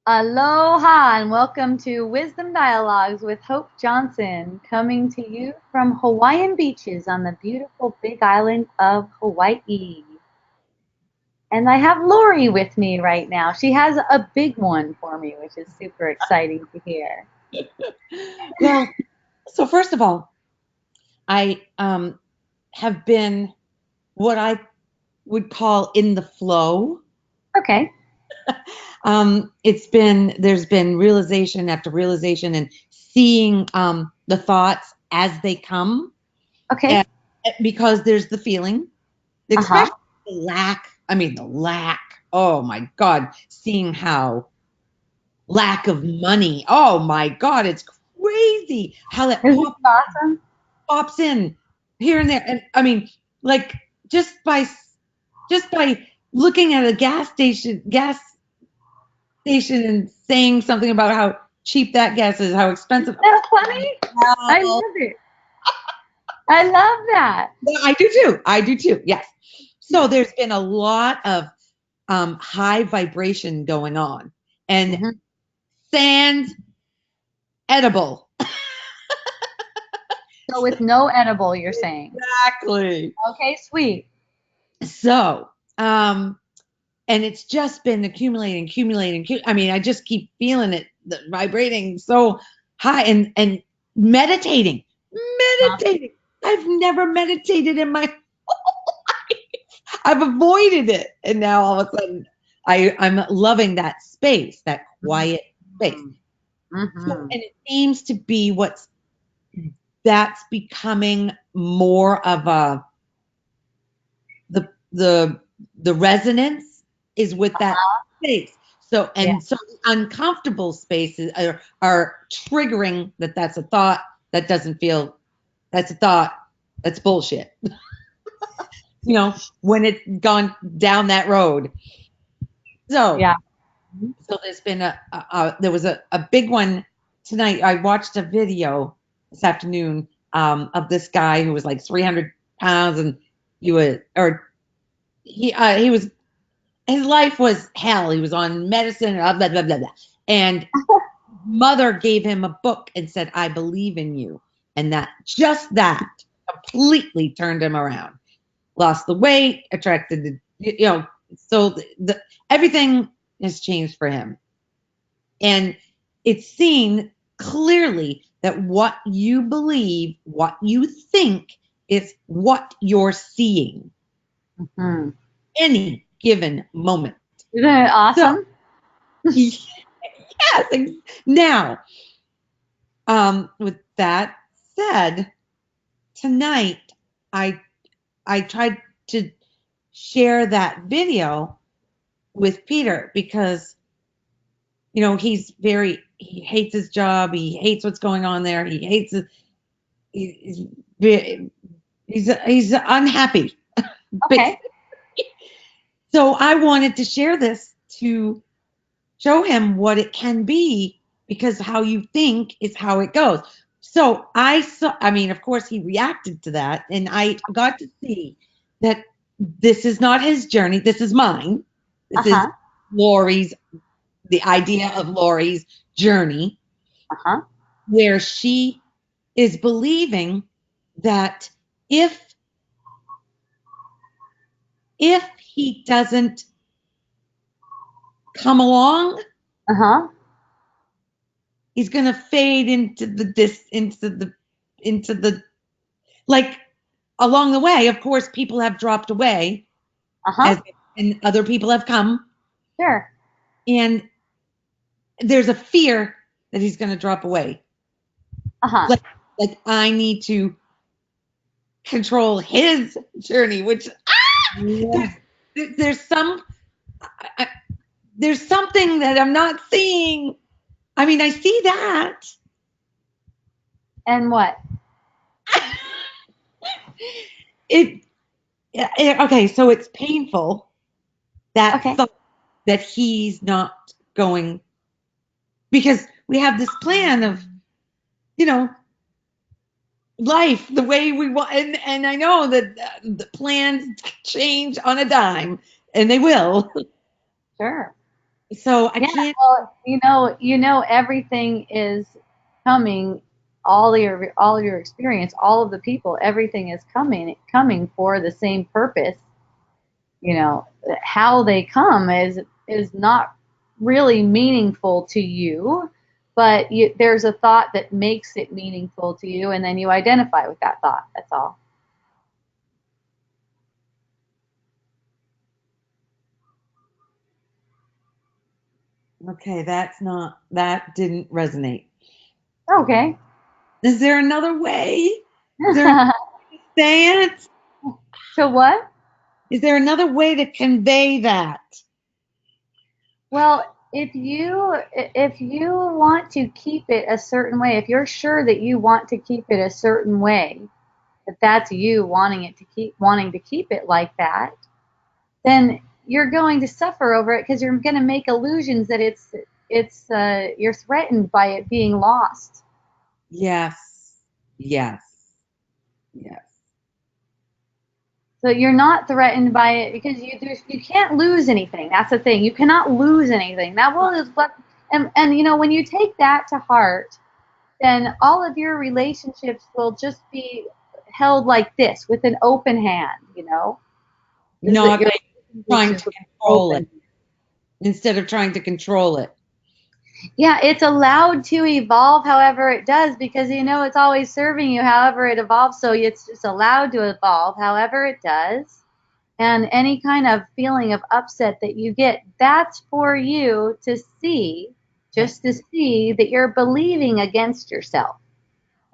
Aloha and welcome to Wisdom Dialogues with Hope Johnson, coming to you from Hawaiian beaches on the beautiful big island of Hawaii. And I have Lori with me right now. She has a big one for me, which is super exciting to hear. Well, so first of all, I have been what I would call in the flow. Okay. There's been realization after realization and seeing the thoughts as they come, Okay. and because there's the feeling, Uh-huh. especially the lack. I mean, the lack. Oh my God, seeing how lack of money. Oh my God, it's crazy how that Isn't it awesome? pops in here and there. And I mean, like just by just by looking at a gas station and saying something about how cheap that gas is, how expensive. Isn't that funny? I Well, love it. I love that. yeah, I do too. I do too. Yes. So there's been a lot of high vibration going on, and Mhm. sand edible. So with no edible, you're saying. Exactly. Okay, sweet. So, and it's just been accumulating, accumulating. I mean, I just keep feeling it, vibrating so high, and meditating, Huh? meditating. I've never meditated in my. I've avoided it, and now all of a sudden, I'm loving that space, that quiet space. Mhm. So, Mhm. and it seems to be that's becoming more of a the the resonance is with that space. So Yeah. so the uncomfortable spaces are triggering that's a thought that doesn't feel that's a thought that's bullshit. When it's gone down that road. So Yeah. so there's been there was a big one tonight. I watched a video this afternoon of this guy who was like 300 pounds, and he was his life was hell. He was on medicine, blah, blah, blah, blah, blah. And mother gave him a book and said, I believe in you. And that completely turned him around. Lost the weight, attracted so everything has changed for him. And it's seen clearly that what you believe, what you think, is what you're seeing Mhm. any given moment. Isn't it So, awesome? yes. Now, with that said, tonight I I tried to share that video with Peter because he hates his job, he hates what's going on there, he hates his, he's he's unhappy. Okay. So I wanted to share this to show him what it can be, because how you think is how it goes. So I mean, of course, he reacted to that, and I got to see that this is not his journey. This is mine. This is Uh-huh. Lori's, the idea of Lori's journey, Uh-huh. where she is believing that if if he doesn't come along, Uh-huh. he's going to fade into the like along the way. Of course, people have dropped away Uh-huh. as and other people have come, Sure. and there's a fear that he's going to drop away. Uh-huh. like like I need to control his journey, which Yeah. there's there's some I, there's something that I'm not seeing. I mean, I see that. And what? it, okay, so it's painful, that Okay. thought that he's not going, because we have this plan of you know life the way we want, and I know that the plans change on a dime, and they will. Sure. So I Yeah, can't. well, everything is coming, all your experience, all of the people, everything is coming for the same purpose. How they come is not really meaningful to you, but there's a thought that makes it meaningful to you, and then you identify with that thought. That's all. Okay, that didn't resonate. Okay. Is there another way? Is there another way to say it? To what? Is there another way to convey that? Well, if you want to keep it a certain way, if you're sure that you want to keep it a certain way, if that's you wanting to keep it like that, then you're going to suffer over it because you're going to make illusions that you're threatened by it being lost. Yes. Yes. Yes. So you're not threatened by it because you can't lose anything. That's the thing. You cannot lose anything. That will is what and when you take that to heart, then all of your relationships will just be held like this with an open hand. Is that Not your trying relationships to will be control it open. instead of trying to control it. Yeah, it's allowed to evolve however it does because it's always serving you however it evolves. So it's just allowed to evolve however it does. And any kind of feeling of upset that you get, that's for you to see, Right. just to see that you're believing against yourself.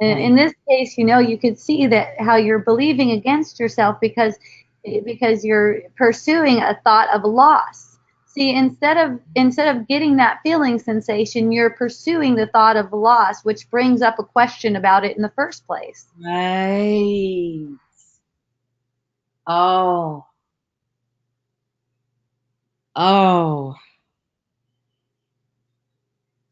And Right. in this case, you could see that how you're believing against yourself because you're pursuing a thought of loss. See, instead of getting that feeling sensation, you're pursuing the thought of loss, which brings up a question about it in the first place. Right. Oh. Oh.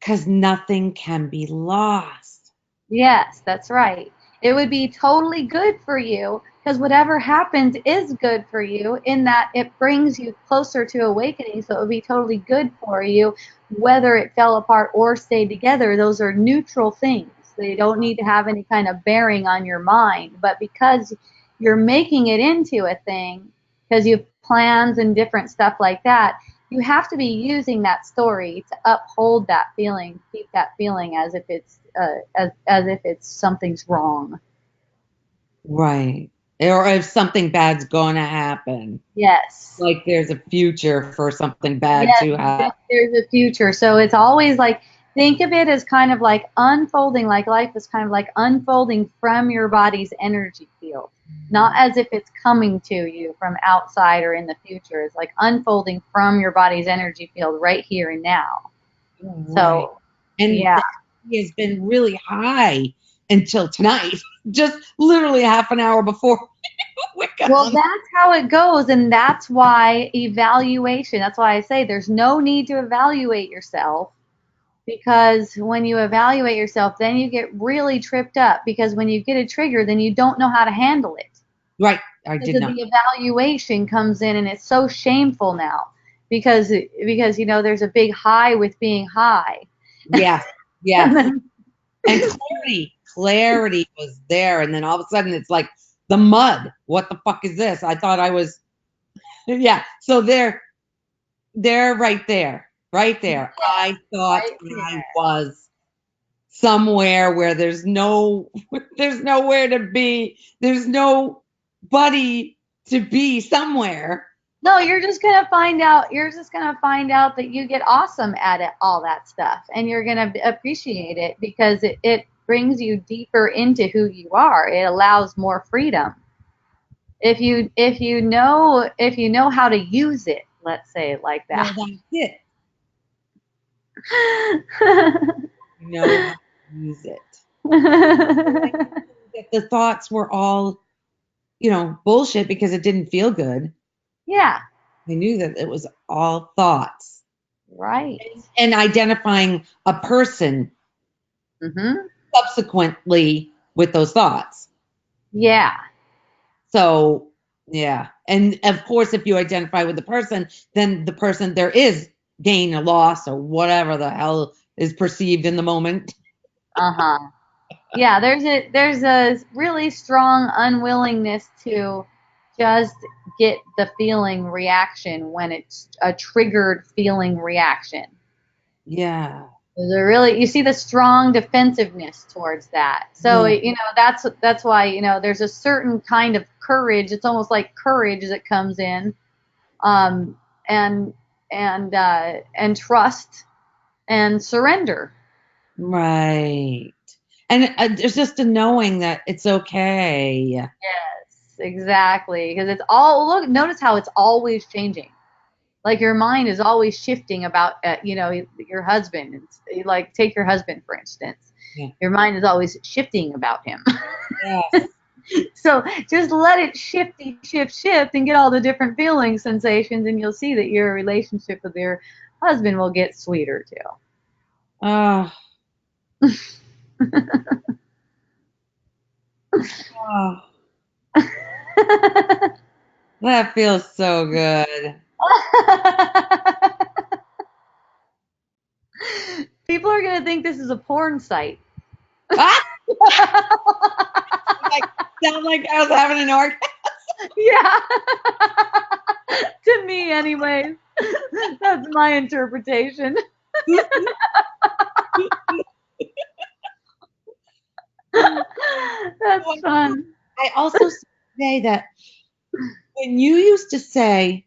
Because nothing can be lost. Yes, that's right. It would be totally good for you because whatever happens is good for you in that it brings you closer to awakening. So it would be totally good for you whether it fell apart or stayed together. Those are neutral things. They don't need to have any kind of bearing on your mind. But because you're making it into a thing, because you have plans and different stuff like that, you have to be using that story to uphold that feeling, keep that feeling as if it's something's wrong. Right. Or if something bad's going to happen, Yes. like there's a future for something bad Yes, to happen. there's a future. So it's always like think of it as kind of like unfolding, like life is kind of like unfolding from your body's energy field, not as if it's coming to you from outside or in the future. It's like unfolding from your body's energy field right here and now. Right. So, And yeah. the energy has been really high until tonight, just literally half an hour before we got Well, on. that's how it goes, and that's why evaluation, that's why I say there's no need to evaluate yourself because when you evaluate yourself, then you get really tripped up because when you get a trigger, then you don't know how to handle it. Right. I Because did of not. the evaluation comes in and it's so shameful now because there's a big high with being high. Yes. And Yes. then And clarity was there. And then all of a sudden it's like the mud. What the fuck is this? I thought I was, yeah. So they're right there, right there. I thought right I there. was somewhere where there's nowhere to be. There's nobody to be somewhere. No, you're just gonna find out that you get awesome at it, all that stuff, and you're gonna appreciate it because it brings you deeper into who you are. It allows more freedom. If you know how to use it, let's say it like Well, that. that's it. You know how to use it. I knew that the thoughts were all, bullshit because it didn't feel good. Yeah, I knew that it was all thoughts right. and identifying a person Mhm. subsequently with those thoughts. Yeah. So, yeah. And of course, if you identify with the person, then the person there is. gain or loss or whatever the hell is perceived in the moment. Uh-huh. Yeah, there's a really strong unwillingness to just get the feeling reaction when it's a triggered feeling reaction. Yeah. There's a really, you see the strong defensiveness towards that. So, Yeah. that's why, there's a certain kind of courage. It's almost like courage that comes in, um, and and trust and surrender. Right. And there's just a knowing that it's okay. Yes, exactly. Because it's all, look, notice how it's always changing. Like your mind is always shifting about, your husband. It's, like, take your husband, for instance. Yeah. Your mind is always shifting about him. Yes. So just let it shift, and get all the different feelings, sensations, and you'll see that your relationship with your husband will get sweeter Oh, oh, too. that feels so good. People are going to think this is a porn site. Ah, like, sound like I was having an orgasm. Yeah. To me, anyways. That's my interpretation. That's fun. I also say that when you used to say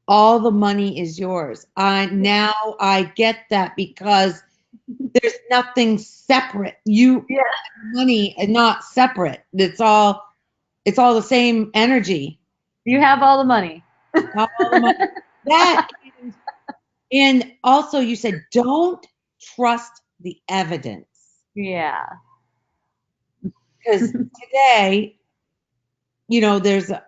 all the money is yours, I get that because there's nothing separate. Yeah. Money is not separate. It's all the same energy. You have all the money. All the money. That and also you said don't trust the evidence Yeah. because today, there's a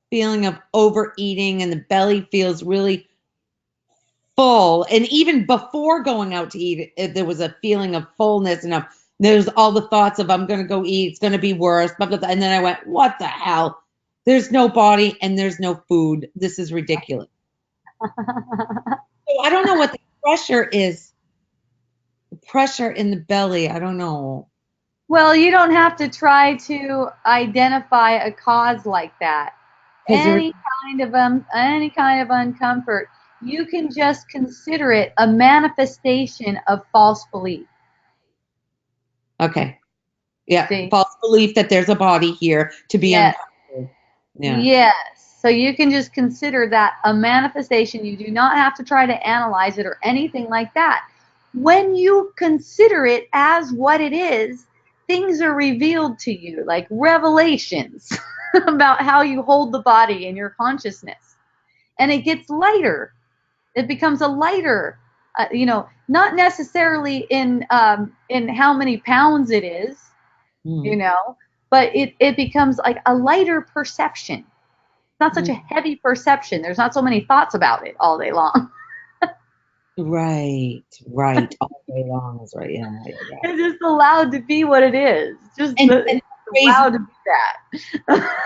feeling of overeating and the belly feels really full. And even before going out to eat, there was a feeling of fullness and there's all the thoughts of I'm going to go eat, it's going to be worse, blah, blah, blah. And then I went, what the hell? There's no body and there's no food. This is ridiculous. So I don't know what the pressure is. The pressure in the belly, I don't know. Well, you don't have to try to identify a cause like that. Because there's Any kind of uncomfort, you can just consider it a manifestation of false belief. okay. Yeah. See? False belief that there's a body here to be Yes. uncomfortable. Yeah. Yes. So you can just consider that a manifestation. You do not have to try to analyze it or anything like that. When you consider it as what it is, things are revealed to you, like revelations about how you hold the body in your consciousness. And it gets lighter. It becomes a lighter, not necessarily in how many pounds it is, you Mm. know, but it becomes like a lighter perception. It's not such Mm. a heavy perception. There's not so many thoughts about it all day long. Right. Right. All day long is right. Yeah. Yeah. Yeah. It's just allowed to be what it is. And It's raises allowed to be that.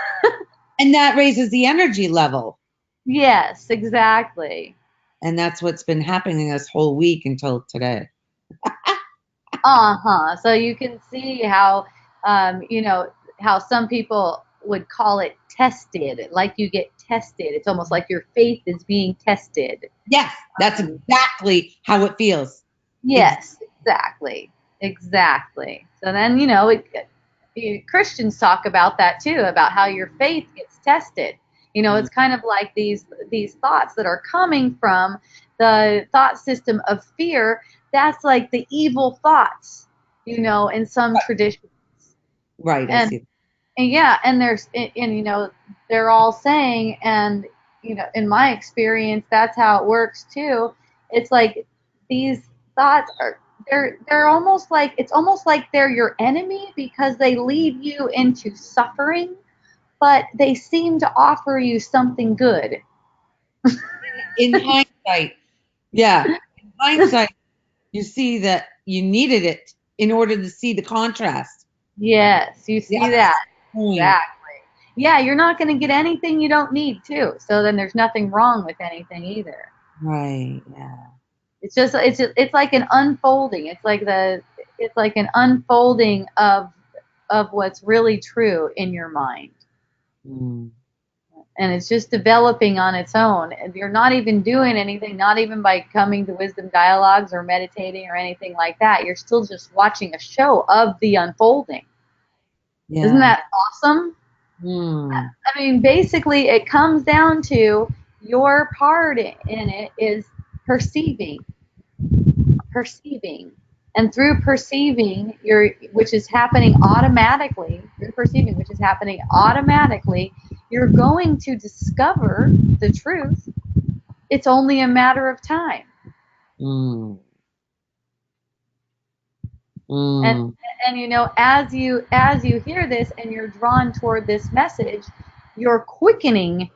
and that raises the energy level. Yes, exactly. And that's what's been happening this whole week until today. Uh-huh. So you can see how, how some people would call it tested, like you get tested. It's almost like your faith is being tested. Yes, that's exactly how it feels. Yes, exactly. Exactly. So then, Christians talk about that too, about how your faith gets tested. It's kind of like these thoughts that are coming from the thought system of fear. That's like the evil thoughts, in some traditions. Right, I And see. and yeah, and they're all saying, and in my experience, that's how it works too. It's like these thoughts are, they're almost like, it's almost like they're your enemy because they lead you into suffering, but they seem to offer you something good. In hindsight, yeah, in hindsight, you see that you needed it in order to see the contrast. Yes, you The see other that. point. Exactly. Yeah, you're not going to get anything you don't need too. So then there's nothing wrong with anything either. Right. Yeah. It's like an unfolding. It's like an unfolding of what's really true in your mind. Mm. And it's just developing on its own. And you're not even doing anything, not even by coming to wisdom dialogues or meditating or anything like that. You're still just watching a show of the unfolding. Isn't Yeah. that awesome? Mm. I mean, basically, it comes down to your part in it is perceiving, perceiving. And through perceiving, which is happening automatically, through perceiving, which is happening automatically, you're going to discover the truth. It's only a matter of time. Mm. And Mm. as you hear this and you're drawn toward this message, your quickening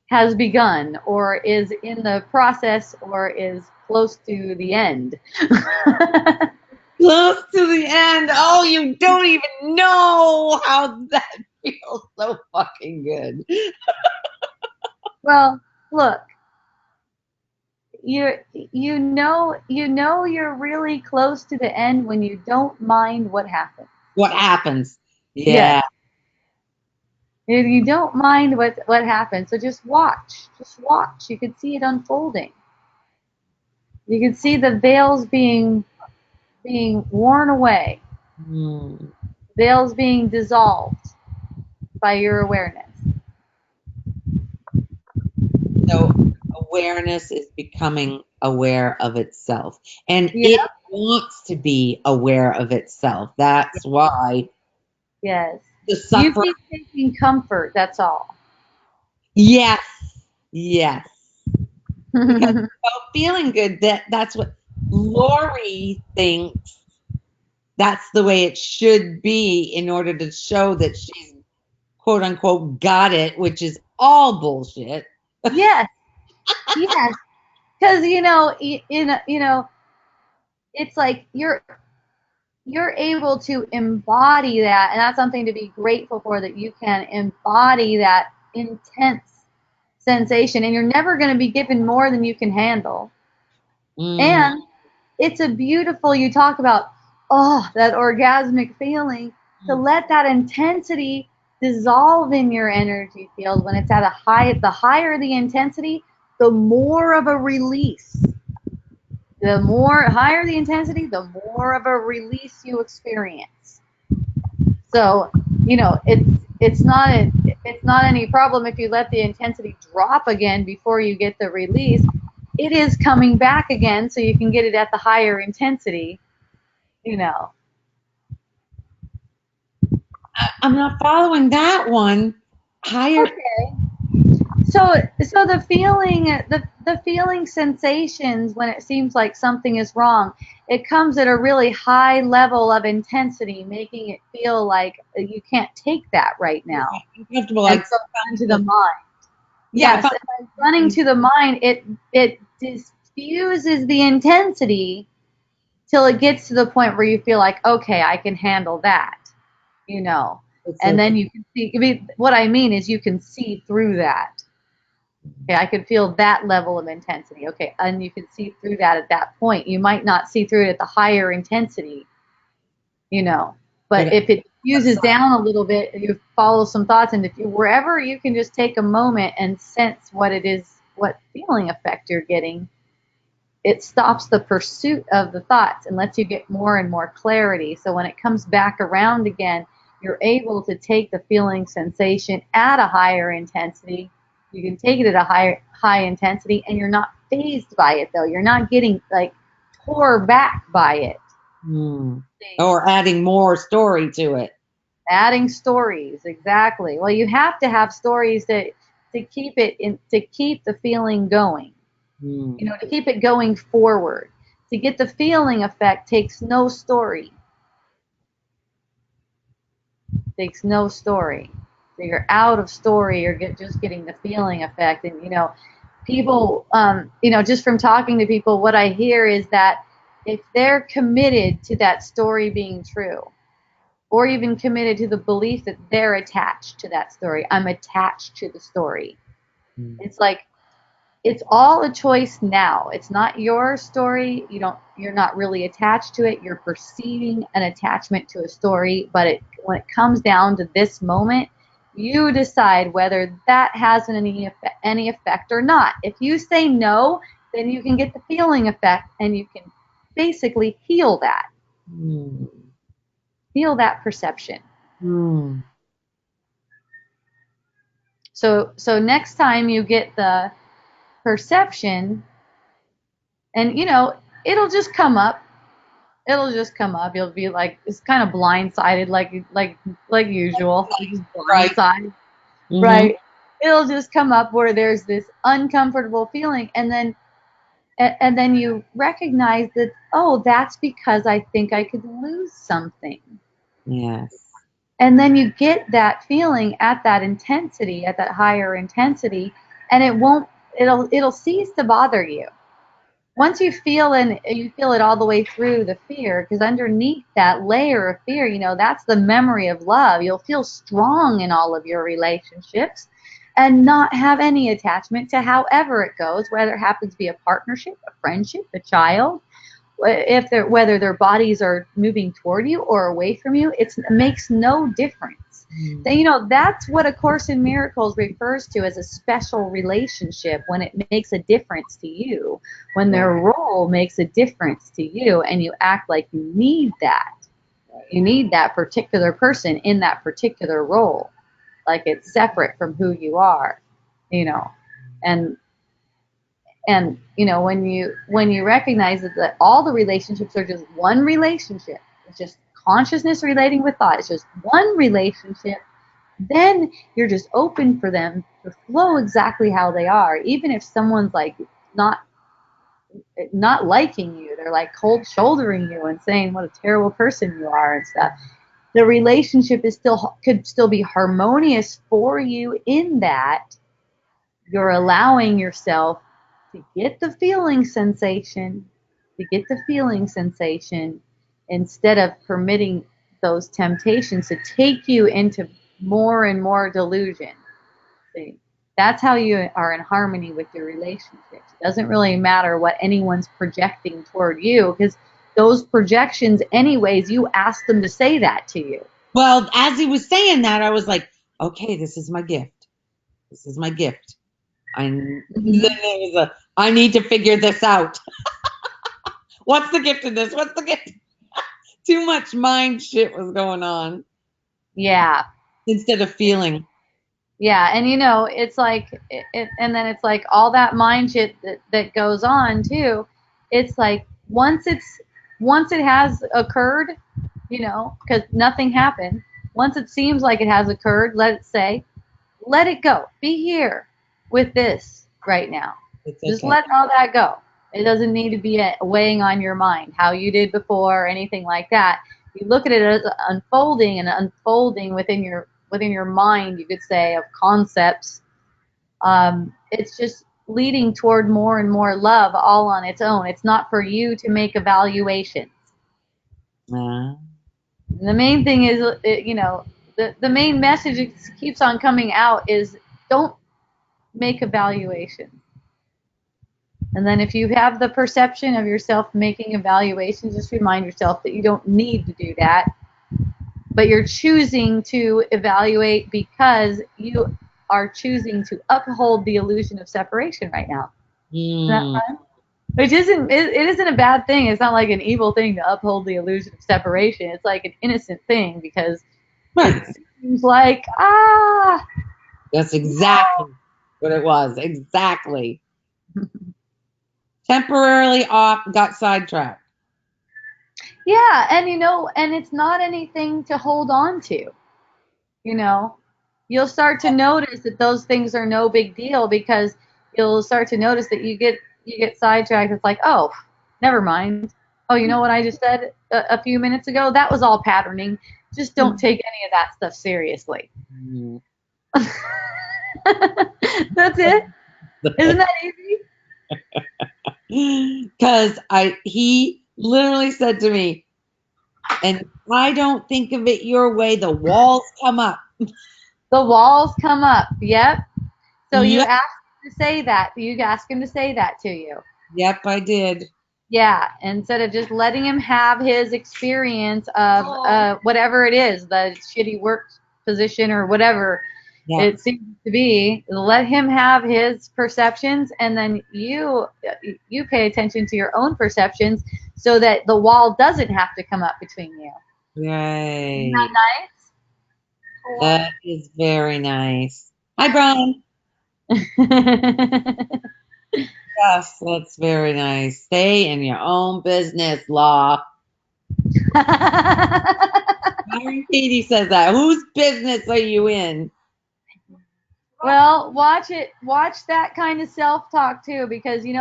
has begun or is in the process or is close to the end. Close to the end. Oh, you don't even know how that feels so fucking good. Well, look, you know you're really close to the end when you don't mind what happens. What happens? Yes. Yeah. You don't mind what happens. So just watch. Just watch. You can see it unfolding. You can see the veils being worn away, Mm. veils being dissolved by your awareness. So awareness is becoming aware of itself. And Yeah. it wants to be aware of itself. That's why Yes. the You suffering. keep taking comfort, that's all. Yes. Yes. Because about feeling good, that's what Lori thinks that's the way it should be in order to show that she's quote unquote got it, which is all bullshit. Yes. Yes. Because it's like you're able to embody that, and that's something to be grateful for, that you can embody that intense sensation, and you're never going to be given more than you can handle. Mm, And it's a beautiful, you talk about, oh, that orgasmic feeling, to let that intensity dissolve in your energy field when it's at the higher the intensity, the more of a release. The more higher the intensity, the more of a release you experience. So, it's not any problem if you let the intensity drop again before you get the release. It is coming back again so you can get it at the higher intensity, you know. I'm not following that one. Higher. Okay. So the feeling sensations when it seems like something is wrong, it comes at a really high level of intensity, making it feel like you can't take that right now. Uncomfortable. And Like so run to the mind. yeah, I Yes, found and by running to the mind, it diffuses the intensity till it gets to the point where you feel like, okay, I can handle that, you know. it's And okay. then you can see. I mean, what I mean is you can see through that. Okay, I could feel that level of intensity. Okay, and you can see through that at that point. You might not see through it at the higher intensity, you know. But But if it fuses down a little bit, you follow some thoughts, and if you wherever you can just take a moment and sense what it is, what feeling effect you're getting, it stops the pursuit of the thoughts and lets you get more and more clarity. So when it comes back around again, you're able to take the feeling sensation at a higher intensity. You can take it at a high intensity, and you're not phased by it though. You're not getting like tore back by it. hmm. Or adding more story to it. Adding stories, exactly. Well, you have to have stories to keep it in, to keep the feeling going. Hmm. To keep it going forward. To get the feeling effect takes no story. Takes no story. So you're out of story. You're just getting the feeling effect, and people, just from talking to people, what I hear is that if they're committed to that story being true, or even committed to the belief that they're attached to that story. I'm attached to the story. Mm. It's like it's all a choice now. It's not your story. You're not really attached to it. You're perceiving an attachment to a story, but when it comes down to this moment, you decide whether that has any effect or not. If you say no, then you can get the feeling effect and you can basically heal Mm. perception. Mm. So next time you get the perception, and it'll just come up. It'll just come up. You'll be like, it's kind of blindsided, like usual. You just Right. blindside, Mm-hmm. right? It'll just come up where there's this uncomfortable feeling, and then you recognize that, oh, that's because I think I could lose something. Yes. And then you get that feeling at that intensity, at that higher intensity, and it'll cease to bother you. Once you feel it all the way through the fear, because underneath that layer of fear, that's the memory of love. You'll feel strong in all of your relationships and not have any attachment to however it goes, whether it happens to be a partnership, a friendship, a child, whether their bodies are moving toward you or away from you. It makes no difference. Mm. That's what A Course in Miracles refers to as a special relationship, when it makes a difference to you, when their role makes a difference to you, and you act like you need that. You need that particular person in that particular role, like it's separate from who you are, and when you recognize that all the relationships are just one relationship, it's just consciousness relating with thought, it's just one relationship, then you're just open for them to flow exactly how they are. Even if someone's like not not liking you, they're like cold shouldering you and saying what a terrible person you are and stuff, the relationship could still be harmonious for you, in that you're allowing yourself to get the feeling sensation, instead of permitting those temptations to take you into more and more delusion. See, that's how you are in harmony with your relationships. It doesn't really matter what anyone's projecting toward you, because those projections, anyways, you ask them to say that to you. Well, as he was saying that, I was like, okay, this is my gift. This is my gift. Mm-hmm. I need to figure this out. What's the gift in this? What's the gift? Too much mind shit was going on Yeah. instead of feeling. Yeah, and it's like and then it's like all that mind shit that goes on too. It's like once it has occurred, because nothing happened. Once it seems like it has occurred, let it go. Be here with this right now. It's Just okay. let all that go. It doesn't need to be weighing on your mind how you did before or anything like that. You look at it as unfolding within your mind, you could say, of concepts. It's just leading toward more and more love all on its own. It's not for you to make evaluations. Uh, The main thing is, the main message that keeps on coming out is, don't make evaluations. And then if you have the perception of yourself making evaluations, just remind yourself that you don't need to do that, but you're choosing to evaluate because you are choosing to uphold the illusion of separation right now. Isn't that mm, fun? Which it isn't a bad thing. It's not like an evil thing to uphold the illusion of separation. It's like an innocent thing, because it right. seems like, That's exactly what it was. Exactly. Temporarily off, got sidetracked. yeah, and it's not anything to hold on to. you know you'll start to notice that those things are no big deal, because you'll start to notice that you get sidetracked. It's like, oh, never mind. Oh, you know what I just said a few minutes ago? That was all patterning. Just don't take any of that stuff seriously. Mm. That's it. Isn't that easy? Because he literally said to me, and I don't think of it your way, the walls come up. The walls come up. Yep. So you Yep, ask him to say that. You ask him to say that to you. yep, I did. Yeah, instead of just letting him have his experience of whatever it is, the shitty work position or whatever Yep. it seems to be, let him have his perceptions, and then you pay attention to your own perceptions so that the wall doesn't have to come up between you. Isn't Right. that That is very nice. Hi, Brian. nice? Yes, that's very nice. Stay in your own business, Law. Byron Katie says that. Whose business are you in? Well, watch that kind of self-talk too, because you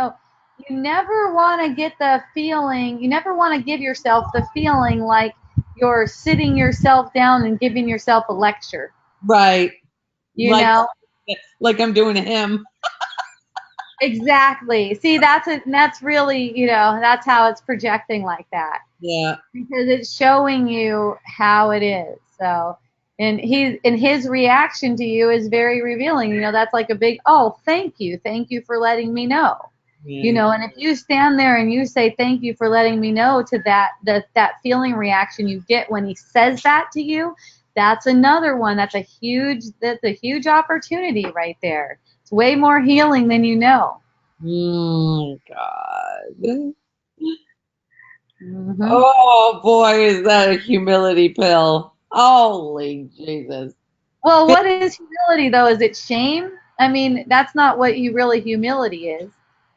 never want to get the feeling, you never want to give yourself the feeling like you're sitting yourself down and giving yourself a lecture, Right. you Like know? like I'm doing to him. Exactly. See, that's really, that's how it's projecting like that. Yeah. Because it's showing you how it is. So, and his reaction to you is very revealing. That's like a big, oh, thank you for letting me know. Right. And if you stand there and you say thank you for letting me know to that feeling reaction you get when he says that to you, that's another one. That's a huge opportunity right there. It's way more healing than you know. God. Hmm. Oh boy, is that a humility pill. Holy Jesus. Well, what is humility though? Is it shame? I mean, that's not what humility is.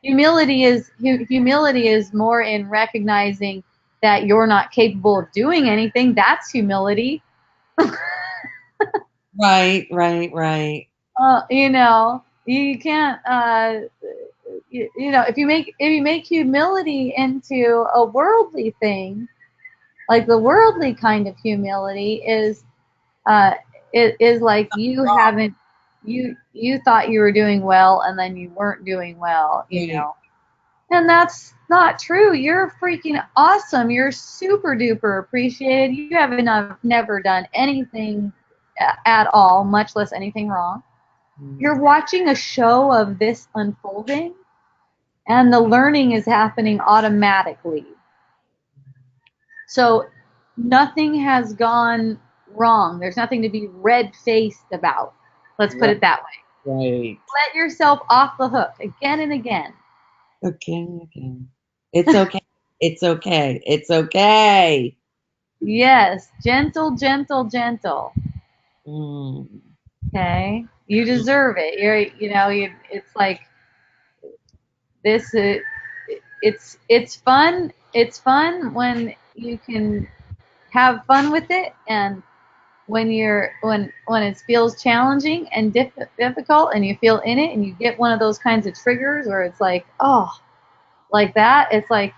Humility is more in recognizing that you're not capable of doing anything. That's humility. Right, right, right. You can't. If you make humility into a worldly thing, like the worldly kind of humility uh, is like you haven't you thought you were doing well and then you weren't doing well, Right. and that's not true. You're freaking awesome. You're super duper appreciated. You have never done anything at all, much less anything wrong. You're watching a show of this unfolding, and the learning is happening automatically. So nothing has gone wrong. There's nothing to be red faced about. Let's put Right, it that way. right. Let yourself off the hook again and again. Again, again. It's okay. It's okay. It's okay. Yes, gentle, gentle, gentle. Mm. Okay, you deserve it. It's like this. It's fun. It's fun when you can have fun with it, and when it feels challenging and difficult, and you feel in it, and you get one of those kinds of triggers where it's like, oh, like that. It's like,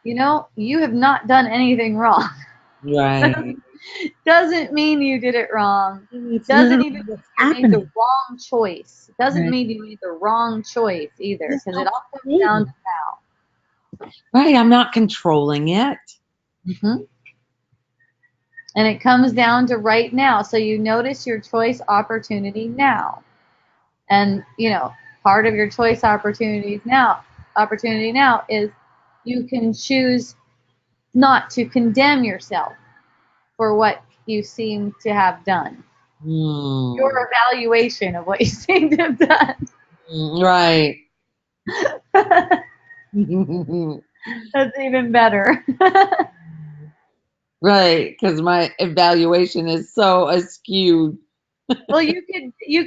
you have not done anything wrong. Right. Doesn't mean you did it wrong. It's Doesn't literally even mean what's you made the happening. wrong choice. Doesn't Right. mean you made the wrong choice either, It's because it all comes down okay. to Right. I'm not controlling it. now. And it comes down to right now. So you notice your choice opportunity now. And, part of your choice opportunity now is you can choose not to condemn yourself for what you seem to have done. Your Mm. evaluation of what you seem to have done. Right. That's even better. Right. Because my evaluation is so askew. Well, you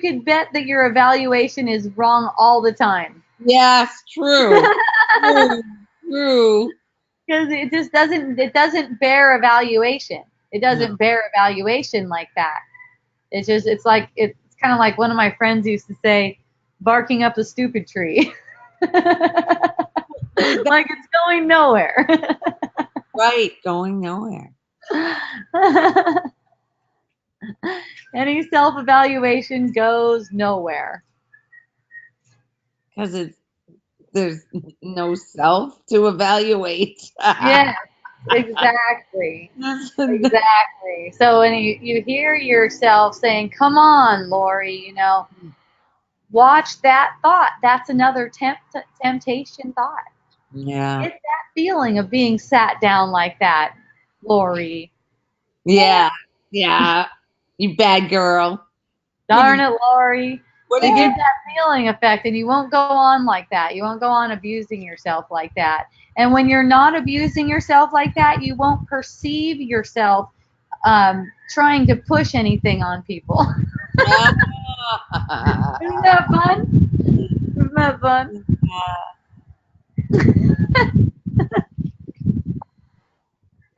could bet that your evaluation is wrong all the time. Yes. True. True. True. Because it doesn't bear evaluation. It No. doesn't bear evaluation like that. It's kind of like one of my friends used to say, barking up the stupid tree. Like it's going nowhere. Right. Going nowhere. Any self-evaluation goes nowhere. Because there's no self to evaluate. Yeah. Exactly. Exactly. So when you hear yourself saying, "Come on, Lori," watch that thought. That's another temptation thought. Yeah. Get that feeling of being sat down like that, Lori. Yeah. Yeah. You bad girl. What Darn did it, Lori. what To did get you that feeling effect, and you won't go on like that. You won't go on abusing yourself like that. And when you're not abusing yourself like that, you won't perceive yourself trying to push anything on people. Isn't that fun? Isn't that fun?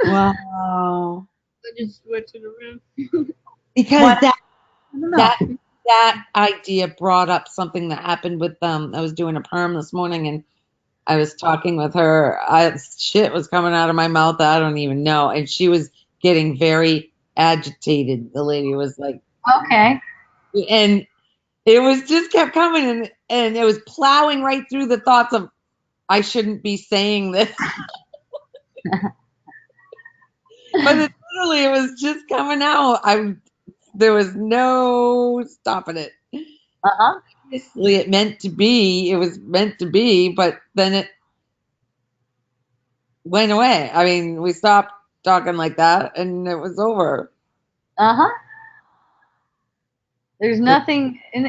Wow. I just switch it around. Because What? that I don't know. that that idea brought up something that happened with I was doing a perm this morning and I was talking with her. Shit was coming out of my mouth that I don't even know. And she was getting very agitated. The lady was like, Okay. and it was just kept coming and it was plowing right through the thoughts of, I shouldn't be saying this. But it was just coming out. There was no stopping it. Uh huh. Obviously, it meant to be. It was meant to be, but then it went away. I mean, we stopped talking like that, and it was over. Uh huh. There's nothing, and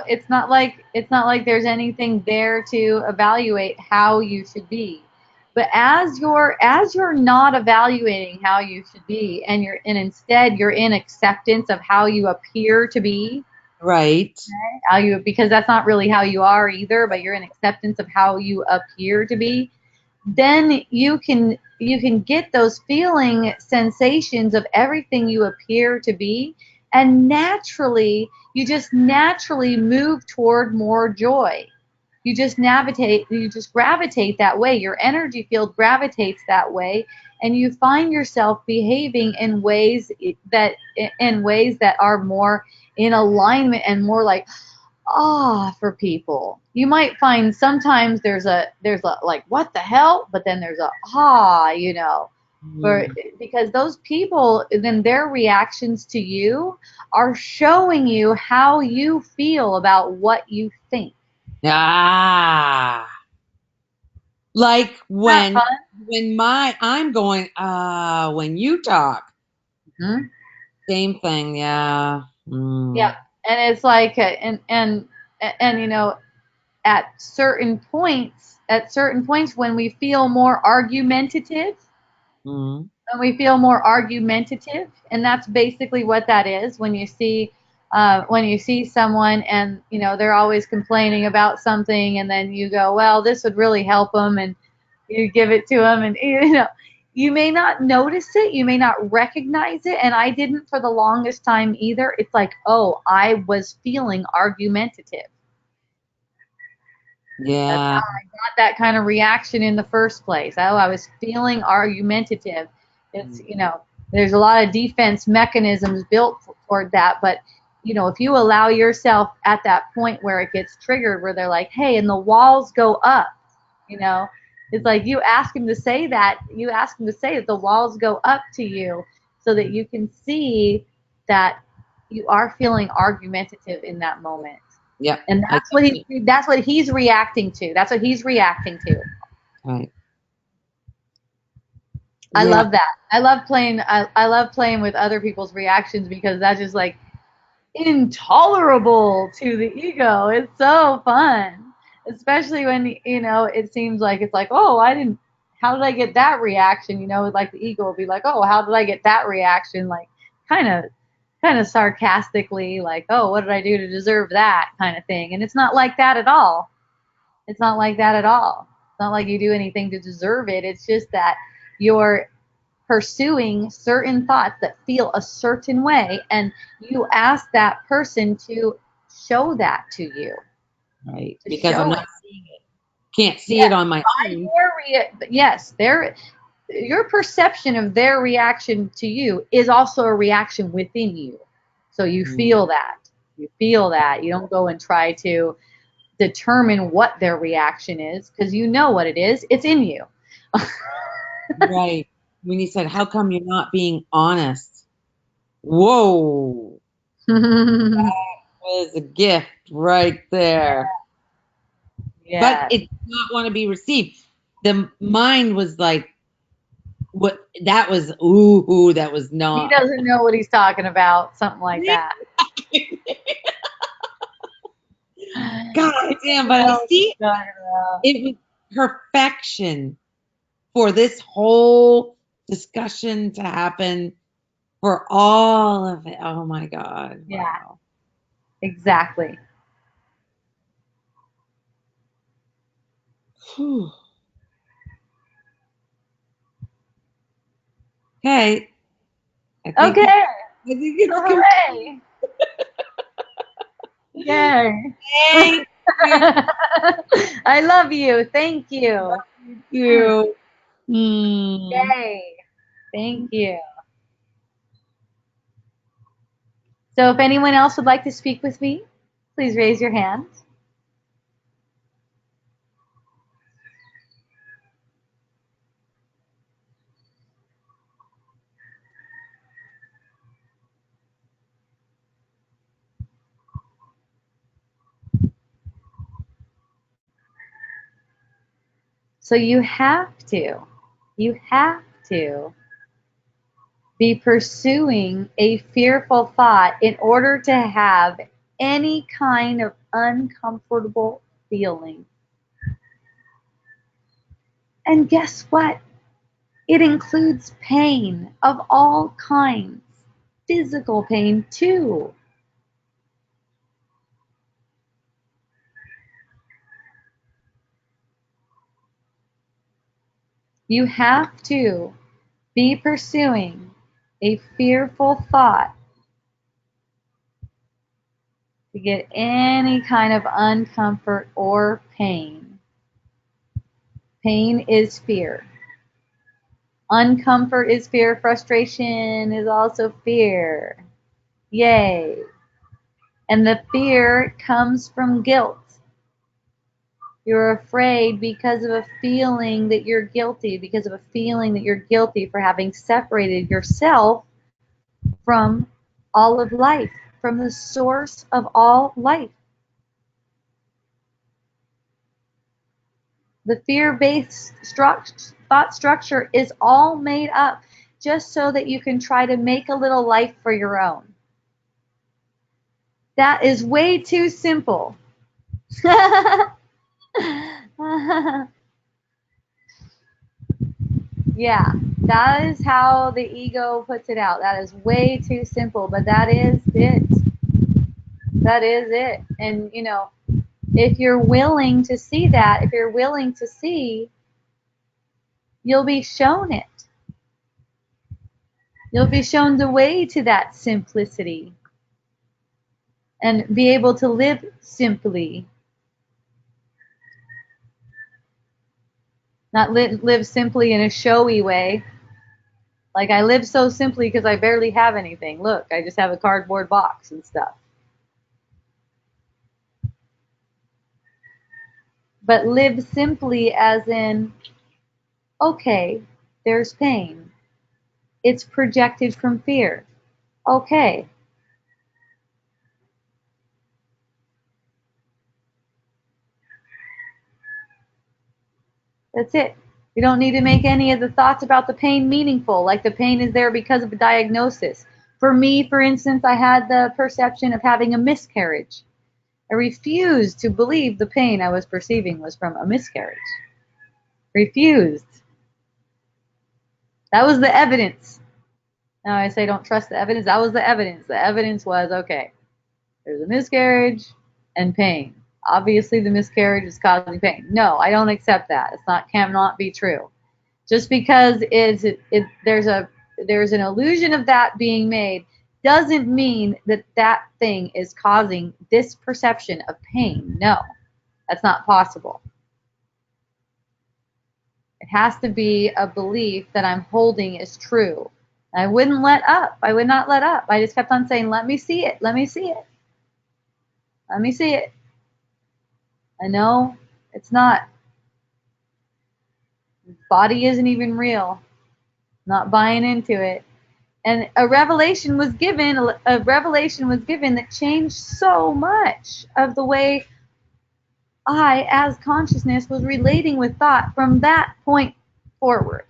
it's not like there's anything there to evaluate how you should be. But as you're not evaluating how you should be, and instead you're in acceptance of how you appear to be, Right. how you because that's not really how you are either, but you're in acceptance of how you appear to be, then you can get those feeling sensations of everything you appear to be, and you just naturally move toward more joy. You just gravitate that way. Your energy field gravitates that way, and you find yourself behaving in ways that are more in alignment and more like for people. You might find sometimes there's a like what the hell, but then there's a for Mm. because those people, then their reactions to you are showing you how you feel about what you think. Ah, like Isn't that when my I'm going. When you talk, fun? same thing. Yeah. Yep. Mm. And it's like and at certain points when we feel more argumentative, Mm. and that's basically what that is. When you see someone, and they're always complaining about something, and then you go, well, this would really help them, and you give it to them, and you may not notice it, you may not recognize it, and I didn't for the longest time either. It's like, oh, I was feeling argumentative. That's how Yeah. I got that kind of reaction in the first place. Oh, I was feeling argumentative. There's a lot of defense mechanisms built toward that, but if you allow yourself at that point where it gets triggered, where they're like, hey, and the walls go up, you know, it's like you ask him to say that. You ask him to say that the walls go up to you, so that you can see that you are feeling argumentative in that moment. Yep. And I that's what he's reacting to. That's what he's reacting to. right. I Yeah. love that. I love playing with other people's reactions, because that's just like intolerable to the ego. It's so fun. Especially when it seems like it's like, oh, I didn't how did I get that reaction? Like the ego will be like, oh, how did I get that reaction? Like kind of kind of sarcastically, like, oh, what did I do to deserve that kind of thing. And it's not like that at all. It's not like that at all. It's not like you do anything to deserve it. It's just that you're pursuing certain thoughts that feel a certain way, and you ask that person to show that to you, Right. to Because I'm show not it. can't see it Yes, on my by own. your perception of their reaction to you is also a reaction within you. So you Mm. feel that. You feel that. You don't go and try to determine what their reaction is, because you know what it is. It's in you. Right. when he said, "How come you're not being honest?" Whoa, was a gift right there. But Yeah. it did not want to be received. The mind was like, "What? That was ooh, that was He not." doesn't know what he's talking about, something like that. God He damn! doesn't But I know what he's see talking about. it was perfection for this whole discussion to happen for all of it. Oh my God! Yeah, Wow. exactly. Whew. Okay, I think Okay. I think it's complete. Hooray. Yay. Thank I love you. Thank you. you. Hmm. Yay. Thank you. So if anyone else would like to speak with me, please raise your hand. So you have to be pursuing a fearful thought in order to have any kind of uncomfortable feeling. And guess what? It includes pain of all kinds, physical pain too. You have to be pursuing a fearful thought to get any kind of uncomfort or pain. Pain is fear. Uncomfort is fear. Frustration is also fear. Yay. And the fear comes from guilt. You're afraid because of a feeling that you're guilty, because of a feeling that you're guilty for having separated yourself from all of life, from the source of all life. The fear-based thought structure is all made up just so that you can try to make a little life for your own. That is way too simple. Yeah, that is how the ego puts it out. That is way too simple, but that is it. That is it. And, if you're willing to see that, if you're willing to see, you'll be shown it. You'll be shown the way to that simplicity and be able to live simply. Not live simply in a showy way. Like I live so simply because I barely have anything. Look, I just have a cardboard box and stuff. But live simply as in, okay, there's pain. It's projected from fear. Okay. That's it. You don't need to make any of the thoughts about the pain meaningful, like the pain is there because of a diagnosis. For me, for instance, I had the perception of having a miscarriage. I refused to believe the pain I was perceiving was from a miscarriage. Refused. That was the evidence. Now I say don't trust the evidence. That was the evidence. The evidence was, okay, there's a miscarriage and pain. Obviously the miscarriage is causing pain. No, I don't accept that. Cannot be true. Just because there's an illusion of that being made doesn't mean that that thing is causing this perception of pain. No, that's not possible. It has to be a belief that I'm holding is true. And I wouldn't let up. I would not let up. I just kept on saying, let me see it. Let me see it. Let me see it. I know it's not. The body isn't even real. Not buying into it. And a revelation was given. A revelation was given that changed so much of the way I, as consciousness, was relating with thought from that point forward.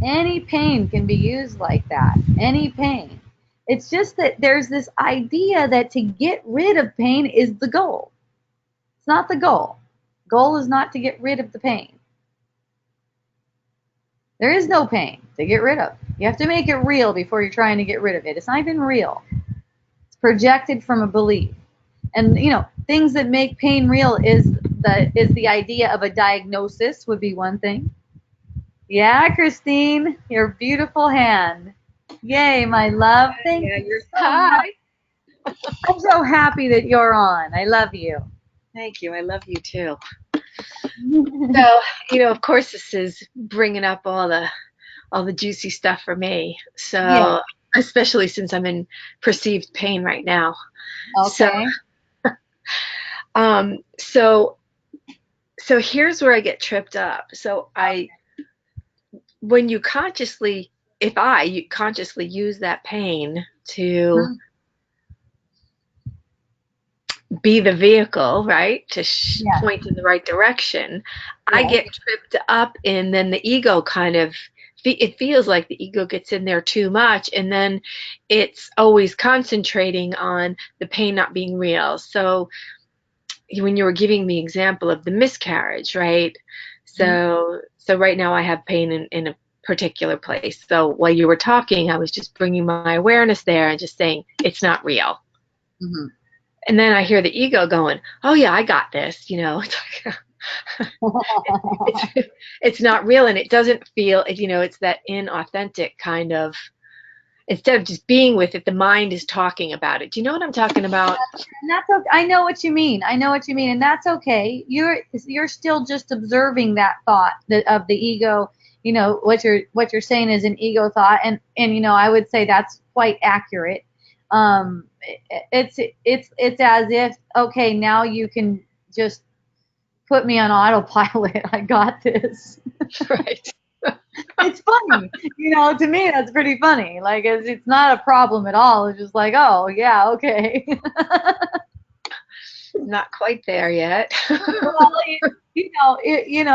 Any pain can be used like that. Any pain. It's just that there's this idea that to get rid of pain is the goal. It's not the goal. Goal is not to get rid of the pain. There is no pain to get rid of. You have to make it real before you're trying to get rid of it. It's not even real. It's projected from a belief. And things that make pain real is the idea of a diagnosis would be one thing. Yeah, Christine, your beautiful hand. Yay, my love. Thank you so much. I'm so happy that you're on. I love you. Thank you. I love you too. So, of course, this is bringing up all the juicy stuff for me. So, Yeah. especially since I'm in perceived pain right now. Okay. So here's where I get tripped up. So when you consciously, if you consciously use that pain to be the vehicle, right, to point in the right direction, I get tripped up in, then the ego kind of, it feels like the ego gets in there too much, and then it's always concentrating on the pain not being real. So when you were giving the example of the miscarriage, right? So right now I have pain in a particular place. So while you were talking, I was just bringing my awareness there and just saying, it's not real. Mm-hmm. And then I hear the ego going, oh yeah, I got this. It's not real, and it doesn't feel, it's that inauthentic kind of, instead of just being with it, the mind is talking about it. Do you know what I'm talking about? And that's okay. I know what you mean. And that's okay. You're still just observing that thought of the ego. What you're saying is an ego thought, and I would say that's quite accurate. It's as if, okay, now you can just put me on autopilot. I got this. Right. It's funny, to me that's pretty funny. Like it's not a problem at all. It's just like, oh yeah, okay. Not quite there yet. Well,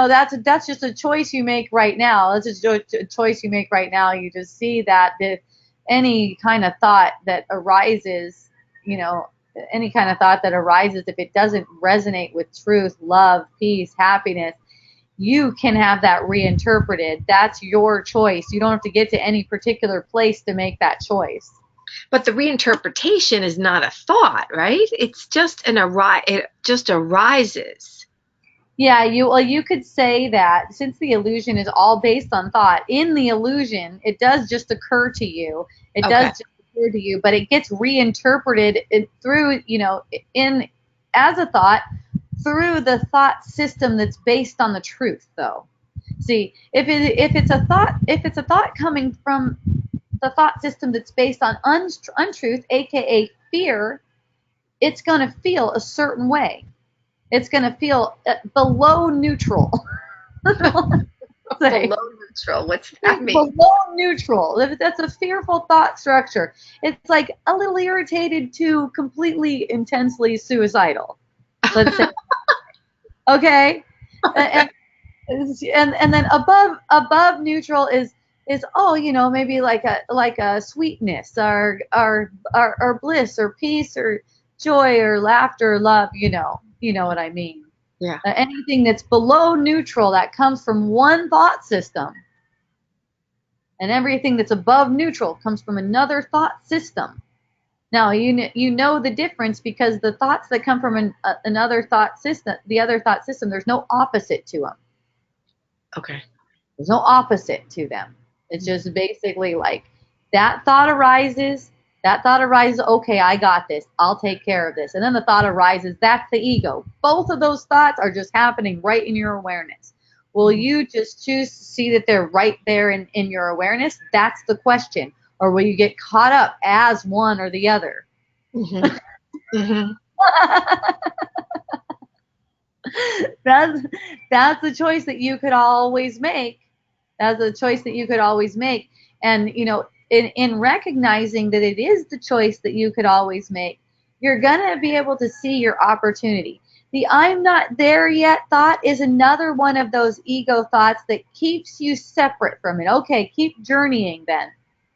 that's just a choice you make right now. That's just a choice you make right now. You just see that if any kind of thought that arises, if it doesn't resonate with truth, love, peace, happiness, you can have that reinterpreted. That's your choice. You don't have to get to any particular place to make that choice. But the reinterpretation is not a thought, right? It's just it just arises. Yeah, you could say that since the illusion is all based on thought, in the illusion, it does just occur to you. It does just occur to you, but it gets reinterpreted through, in as a thought through the thought system that's based on the truth, though. See, if it's a thought coming from the thought system that's based on untruth, aka fear, it's going to feel a certain way. It's going to feel below neutral. Below neutral, what's that mean? Below neutral. That's a fearful thought structure. It's like a little irritated to completely intensely suicidal, let's say. Okay? And then above neutral is maybe like a sweetness or bliss or peace or joy or laughter or love. You know what I mean. Yeah. Anything that's below neutral that comes from one thought system, and everything that's above neutral comes from another thought system. Now you know the difference, because the thoughts that come from another thought system, the other thought system, there's no opposite to them. Okay. There's no opposite to them. It's just basically like that thought arises. Okay, I got this. I'll take care of this. And then the thought arises. That's the ego. Both of those thoughts are just happening right in your awareness. Will you just choose to see that they're right there in your awareness? That's the question. Or will you get caught up as one or the other? Mm-hmm. Mm-hmm. that's that's a choice that you could always make. That's a choice that you could always make. And in recognizing that it is the choice that you could always make, you're gonna be able to see your opportunity. The I'm not there yet thought is another one of those ego thoughts that keeps you separate from it. Okay, keep journeying then.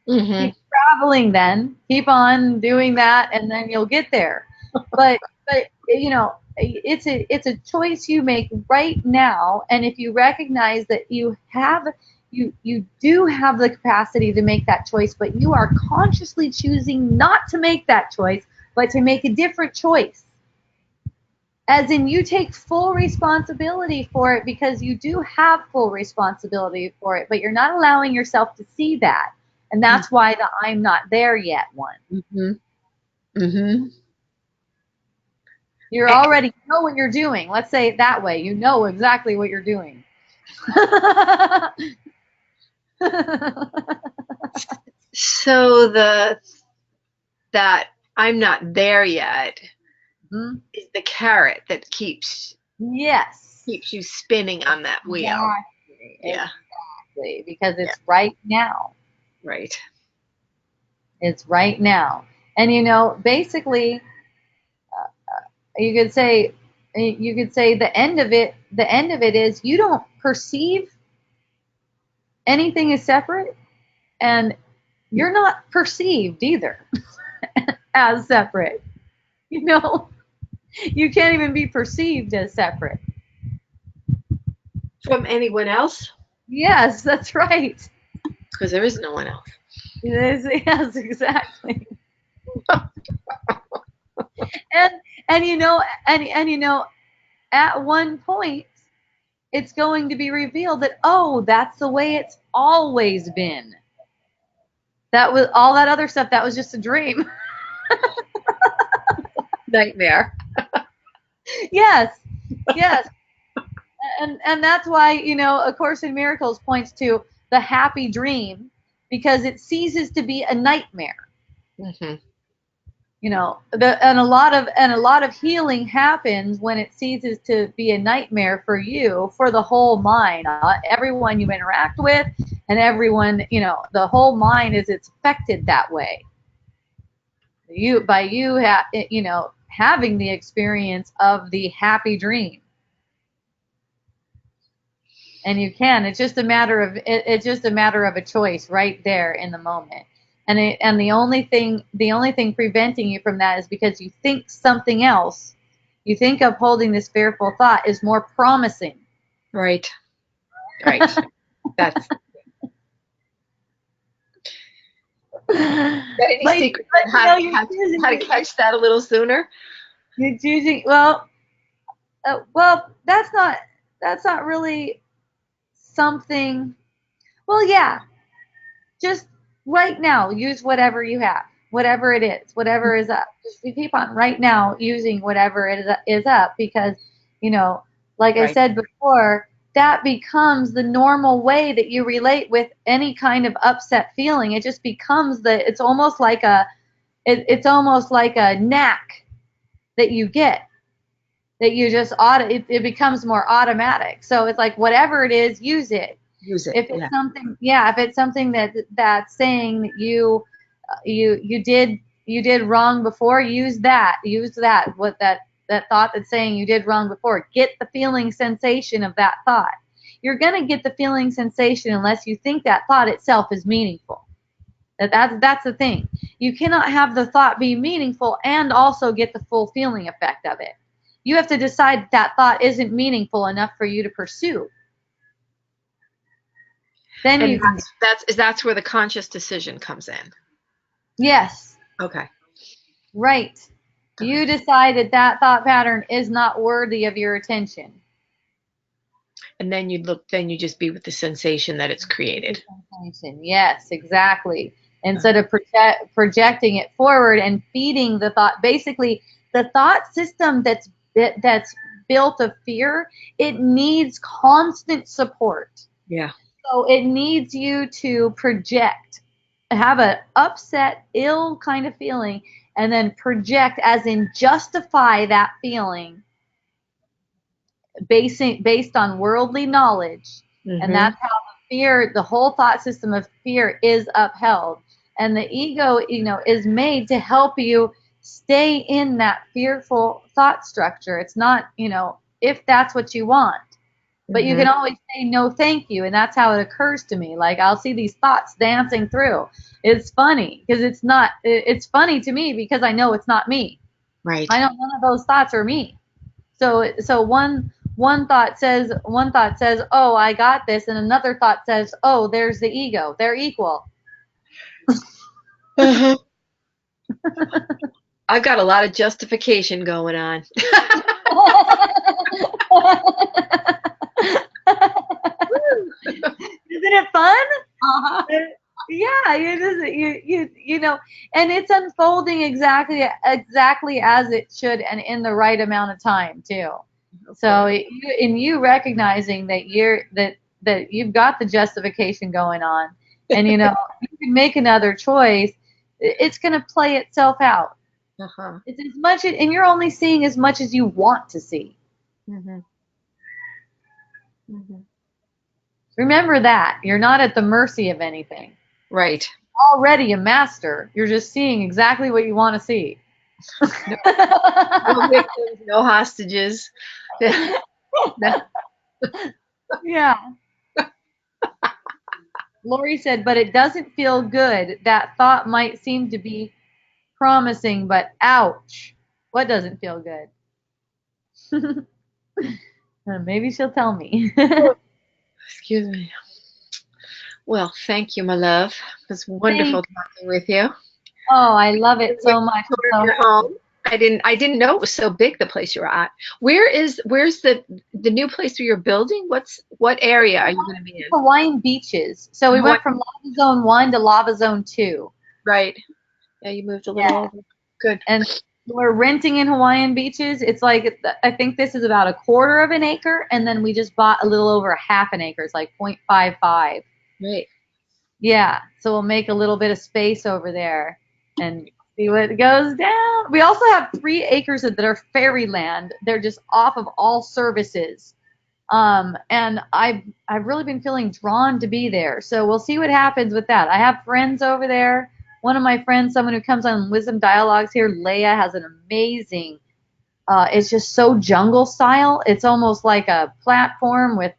Keep traveling then. Keep on doing that, and then you'll get there. But it's a choice you make right now, and if you recognize that you do have the capacity to make that choice, but you are consciously choosing not to make that choice, but to make a different choice. As in, you take full responsibility for it because you do have full responsibility for it, but you're not allowing yourself to see that. And that's why the I'm not there yet one. You already know what you're doing. Let's say it that way. You know exactly what you're doing. So that I'm not there yet is the carrot that keeps you spinning on that wheel. Exactly. Because it's right now. Right. It's right now. And basically, you could say the end of it is you don't perceive anything as separate, and you're not perceived either as separate. You can't even be perceived as separate from anyone else. Yes, that's right. Because there is no one else. Yes, exactly. and at one point it's going to be revealed that, oh, that's the way it's always been. That was all that other stuff, that was just a dream. Nightmare. Yes. And that's why, A Course in Miracles points to the happy dream, because it ceases to be a nightmare. And a lot of healing happens when it ceases to be a nightmare for you, for the whole mind, everyone you interact with, and everyone, the whole mind it's affected that way. By you having the experience of the happy dream. And you can. It's just a matter of a choice right there in the moment. And the only thing preventing you from that is because you think something else. You think upholding this fearful thought is more promising. Right. That's any secret how to catch that a little sooner? You're choosing that's not really something. Well, yeah. Just right now, use whatever you have, whatever it is, whatever is up. Just keep on right now using whatever is up, because, like I said before, that becomes the normal way that you relate with any kind of upset feeling. It just becomes it's almost like a knack that you get, that you just it becomes more automatic. So it's like whatever it is, use it. If it's something that's saying that you did wrong before, use that. What that thought that's saying you did wrong before. Get the feeling sensation of that thought. You're gonna get the feeling sensation unless you think that thought itself is meaningful. That's the thing. You cannot have the thought be meaningful and also get the full feeling effect of it. You have to decide that thought isn't meaningful enough for you to pursue. Then that's where the conscious decision comes in. Yes. Okay. Right. You decide that thought pattern is not worthy of your attention. And then you just be with the sensation that it's created. Yes, exactly. Instead of projecting it forward and feeding the thought. Basically, the thought system that's built of fear, it needs constant support. Yeah. So it needs you to project, have an upset, ill kind of feeling, and then project, as in justify that feeling based on worldly knowledge, and that's how the whole thought system of fear is upheld. And the ego, is made to help you stay in that fearful thought structure. It's not, if that's what you want. But you can always say no, thank you, and that's how it occurs to me. Like I'll see these thoughts dancing through. It's funny because it's not. It's funny to me because I know it's not me. Right. I know none of those thoughts are me. So one thought says, oh, I got this, and another thought says, oh, there's the ego. They're equal. I've got a lot of justification going on. Isn't it fun? Yeah, and it's unfolding exactly as it should, and in the right amount of time too. So you recognizing that that you've got the justification going on, and you can make another choice. It's going to play itself out. It's as much, and you're only seeing as much as you want to see. Remember that you're not at the mercy of anything. Right. Already a master. You're just seeing exactly what you want to see. No victims, no hostages. Yeah. Lori said, but it doesn't feel good. That thought might seem to be promising, but ouch. What doesn't feel good? Maybe she'll tell me. Excuse me. Well, thank you, my love. It was wonderful talking with you. Oh, I love it so much. Your home. I didn't know it was so big, the place you're at. Where's the new place where you're building? What area are you going to be in? Hawaiian Beaches. So we went from Lava Zone 1 to Lava Zone 2. Right. Yeah, you moved a little over. Good. And we're renting in Hawaiian Beaches. It's like, I think this is about 1/4 of an acre, and then we just bought a little over 1/2 an acre. It's like 0.55. Right. Yeah. So we'll make a little bit of space over there and see what goes down. We also have 3 acres that are fairyland. They're just off of all services. And I've really been feeling drawn to be there. So we'll see what happens with that. I have friends over there. One of my friends, someone who comes on Wisdom Dialogues here, Leia, has an amazing, it's just so jungle style. It's almost like a platform with,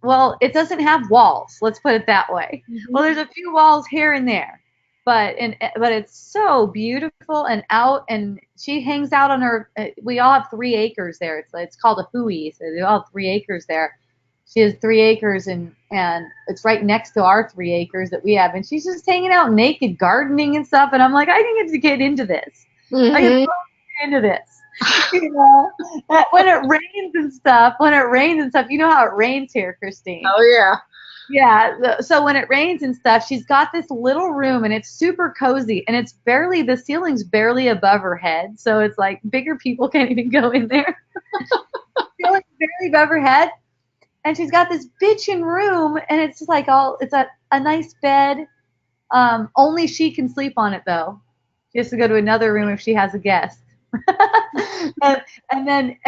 well, it doesn't have walls. Let's put it that way. Well, there's a few walls here and there. But it's so beautiful and out, and she hangs out on her. We all have 3 acres there. It's called a hui, so we all have 3 acres there. She has 3 acres, and it's right next to our 3 acres that we have, and she's just hanging out naked, gardening and stuff. And I'm like, I can get into this. I can get into this. When it rains and stuff, you know how it rains here, Christine. Oh yeah. Yeah, so when it rains and stuff, she's got this little room, and it's super cozy, and the ceiling's barely above her head, so it's like bigger people can't even go in there. Ceiling's barely above her head, and she's got this bitchin' room, and it's just like it's a nice bed. Only she can sleep on it though. She has to go to another room if she has a guest. and then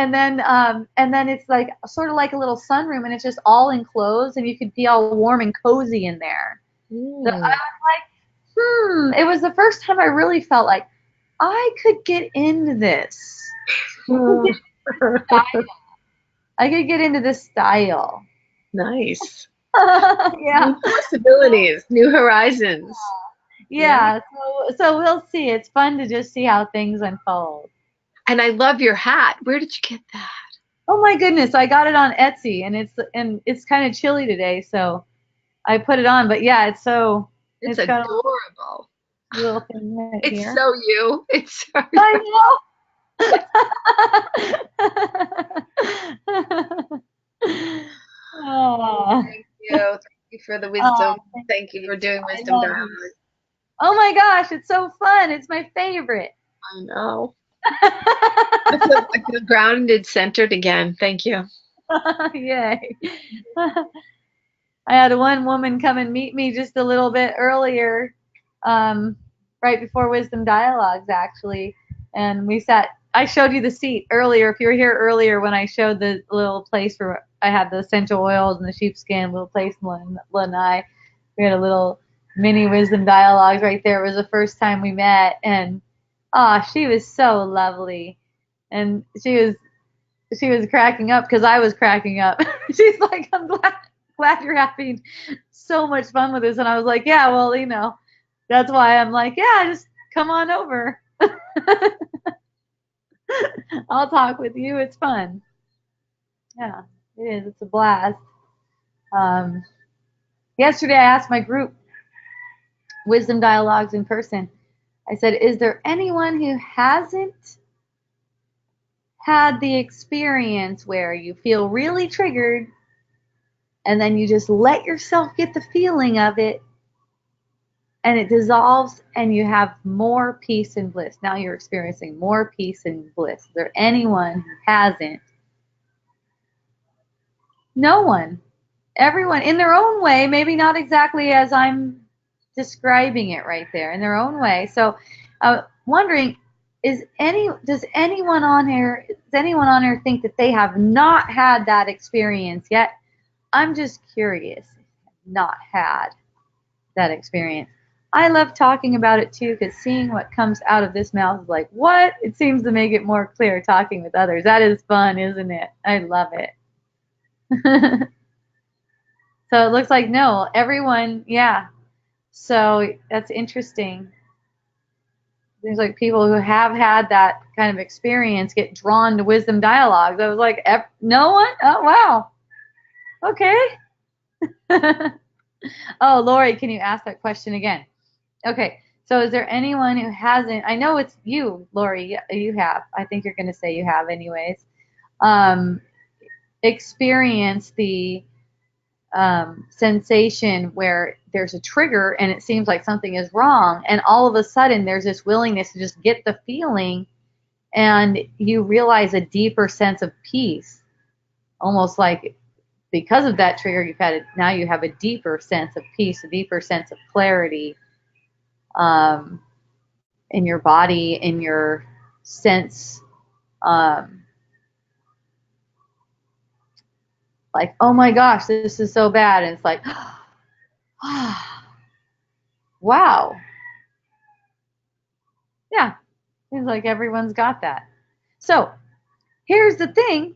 it's like sort of like a little sunroom, and it's just all enclosed, and you could be all warm and cozy in there. So I was like, it was the first time I really felt like I could get into this. I could get into this style. Nice. Yeah. New possibilities, new horizons. Yeah. So we'll see. It's fun to just see how things unfold. And I love your hat. Where did you get that? Oh my goodness, I got it on Etsy, and it's kind of chilly today, so I put it on. But yeah, it's adorable. Little thing right it's here. So you. It's so you. I know. Thank you. Thank you for the wisdom. Thank you for doing Wisdom Dialogue. Oh my gosh, it's so fun. It's my favorite. I know. I feel grounded, centered again. Thank you. Yay. I had one woman come and meet me just a little bit earlier, right before Wisdom Dialogues, actually. And we sat I showed you the seat earlier. If you were here earlier when I showed the little place where I had the essential oils and the sheepskin, little place, Lanai, we had a little mini wisdom dialogues right there. It was the first time we met, and she was so lovely, and she was cracking up because I was cracking up. She's like, I'm glad you're having so much fun with this, and I was like, yeah, well, that's why I'm like, yeah, just come on over. I'll talk with you. It's fun. Yeah, it is. It's a blast. Yesterday, I asked my group, Wisdom Dialogues in person, I said, is there anyone who hasn't had the experience where you feel really triggered and then you just let yourself get the feeling of it and it dissolves and you have more peace and bliss? Now you're experiencing more peace and bliss. Is there anyone who hasn't? No one. Everyone in their own way, maybe not exactly as I'm describing it right there, in their own way. So wondering, does anyone on here think that they have not had that experience yet? I'm just curious. Not had that experience. I love talking about it too, because seeing what comes out of this mouth is like, what? It seems to make it more clear talking with others. That is fun, isn't it? I love it. So it looks like no, everyone, yeah. So that's interesting. There's like people who have had that kind of experience get drawn to wisdom dialogues. I was like, no one? Oh, wow. Okay. Oh, Lori, can you ask that question again? Okay. So is there anyone who hasn't? I know it's you, Lori. You have. I think you're going to say you have anyways. Experienced the sensation where there's a trigger and it seems like something is wrong, and all of a sudden there's this willingness to just get the feeling, and you realize a deeper sense of peace, almost like because of that trigger now you have a deeper sense of peace, a deeper sense of clarity in your body, in your sense, like, oh my gosh, this is so bad, and it's like, wow. Yeah, seems like everyone's got that. So here's the thing.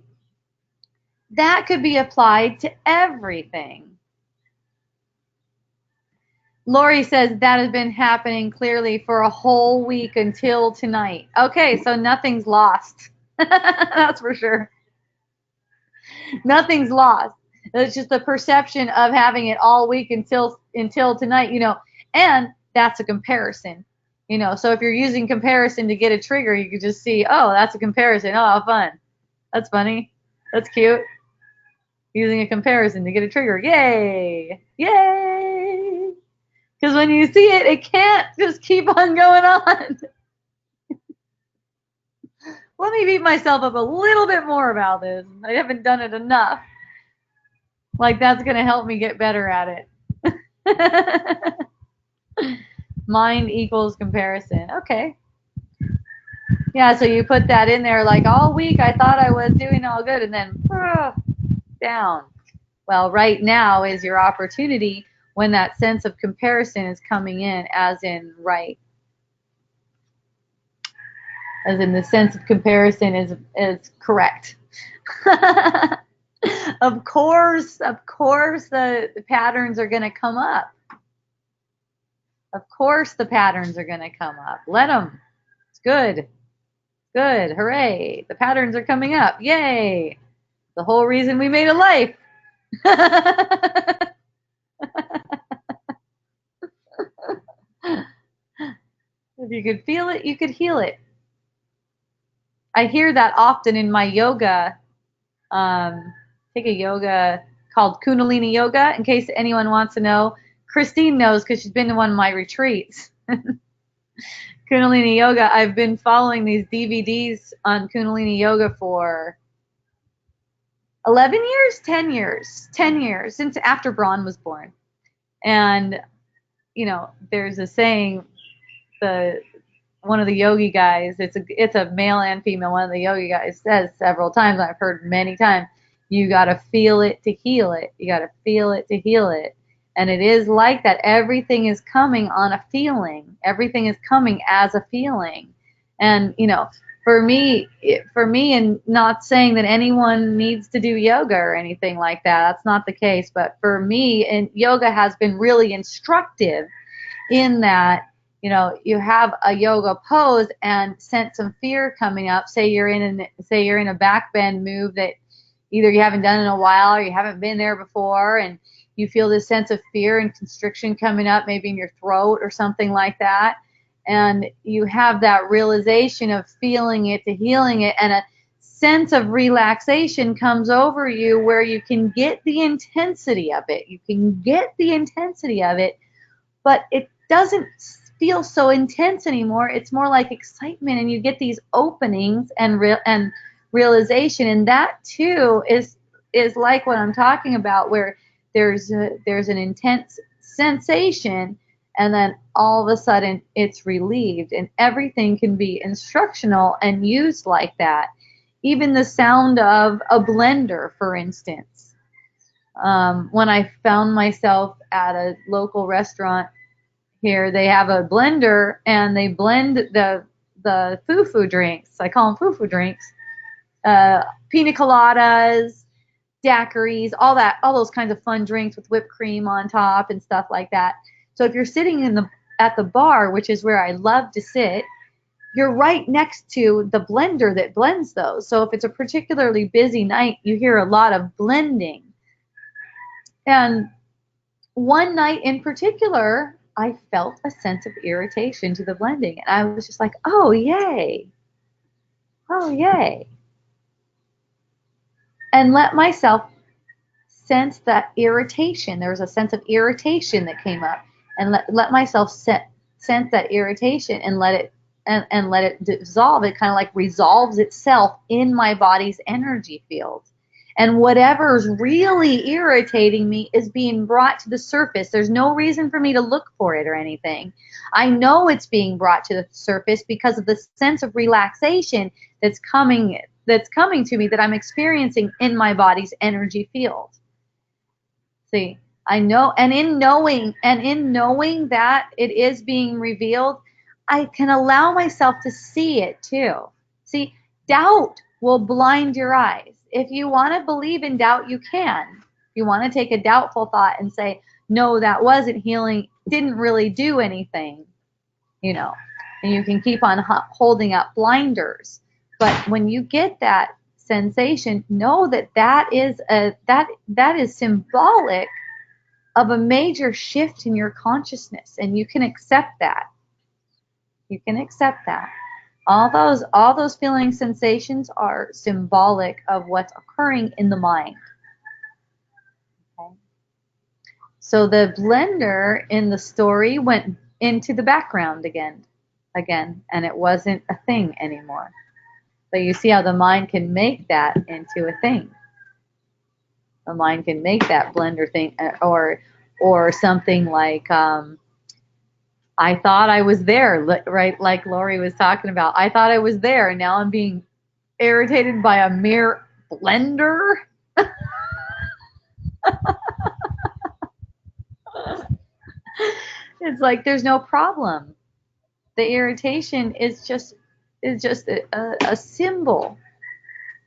That could be applied to everything. Lori says that has been happening clearly for a whole week until tonight. Okay, so nothing's lost. That's for sure. Nothing's lost. It's just the perception of having it all week until tonight, and that's a comparison. So if you're using comparison to get a trigger, you could just see, oh, that's a comparison. Oh, how fun. That's funny. That's cute. Using a comparison to get a trigger. Yay! Yay! Because when you see it, it can't just keep on going on. Let me beat myself up a little bit more about this. I haven't done it enough. Like, that's going to help me get better at it. Mind equals comparison. Okay. Yeah, so you put that in there like all week I thought I was doing all good, and then down. Well, right now is your opportunity when that sense of comparison is coming in, as in the sense of comparison is correct. Of course the patterns are going to come up. Of course the patterns are going to come up. Let them. It's good. Good. Hooray. The patterns are coming up. Yay. The whole reason we made a life. If you could feel it, you could heal it. I hear that often in my yoga. Take a yoga called Kundalini Yoga, in case anyone wants to know. Christine knows because she's been to one of my retreats. Kundalini Yoga. I've been following these DVDs on Kundalini Yoga for 11 years, 10 years, 10 years, since after Braun was born. And, there's a saying, the one of the yogi guys, it's a male and female, one of the yogi guys says several times, I've heard many times, you got to feel it to heal it. You got to feel it to heal it. And it is like that. Everything is coming on a feeling. Everything is coming as a feeling. And, for me, and not saying that anyone needs to do yoga or anything like that. That's not the case. But for me, and yoga has been really instructive in that, you have a yoga pose and sense some fear coming up. Say you're in a back bend move that either you haven't done in a while or you haven't been there before, and you feel this sense of fear and constriction coming up, maybe in your throat or something like that. And you have that realization of feeling it to healing it, and a sense of relaxation comes over you where you can get the intensity of it. You can get the intensity of it, but it doesn't feel so intense anymore. It's more like excitement, and you get these openings and realization, and that too is like what I'm talking about, where there's an intense sensation, and then all of a sudden it's relieved, and everything can be instructional and used like that. Even the sound of a blender, for instance. When I found myself at a local restaurant here, they have a blender and they blend the foo-foo drinks. I call them foo-foo drinks. Pina coladas, daiquiris, all those kinds of fun drinks with whipped cream on top and stuff like that. So if you're sitting at the bar, which is where I love to sit, you're right next to the blender that blends those. So if it's a particularly busy night, you hear a lot of blending. And one night in particular, I felt a sense of irritation to the blending. And I was just like, oh, yay. Oh, yay. And let myself sense that irritation. There was a sense of irritation that came up. And let myself sense that irritation and let it dissolve. It kind of like resolves itself in my body's energy field. And whatever's really irritating me is being brought to the surface. There's no reason for me to look for it or anything. I know it's being brought to the surface because of the sense of relaxation that's coming to me, that I'm experiencing in my body's energy field. See, I know, and in knowing that it is being revealed, I can allow myself to see it too. See, doubt will blind your eyes. If you want to believe in doubt, you can. If you want to take a doubtful thought and say, no, that wasn't healing, didn't really do anything, and you can keep on holding up blinders. But when you get that sensation, know that is symbolic of a major shift in your consciousness, and you can accept that. You can accept that. All those feeling sensations are symbolic of what's occurring in the mind. Okay. So the blender in the story went into the background again, and it wasn't a thing anymore. But you see how the mind can make that into a thing. The mind can make that blender thing, or something like, I thought I was there, right? Like Lori was talking about. I thought I was there, and now I'm being irritated by a mere blender. It's like there's no problem. The irritation is just a symbol.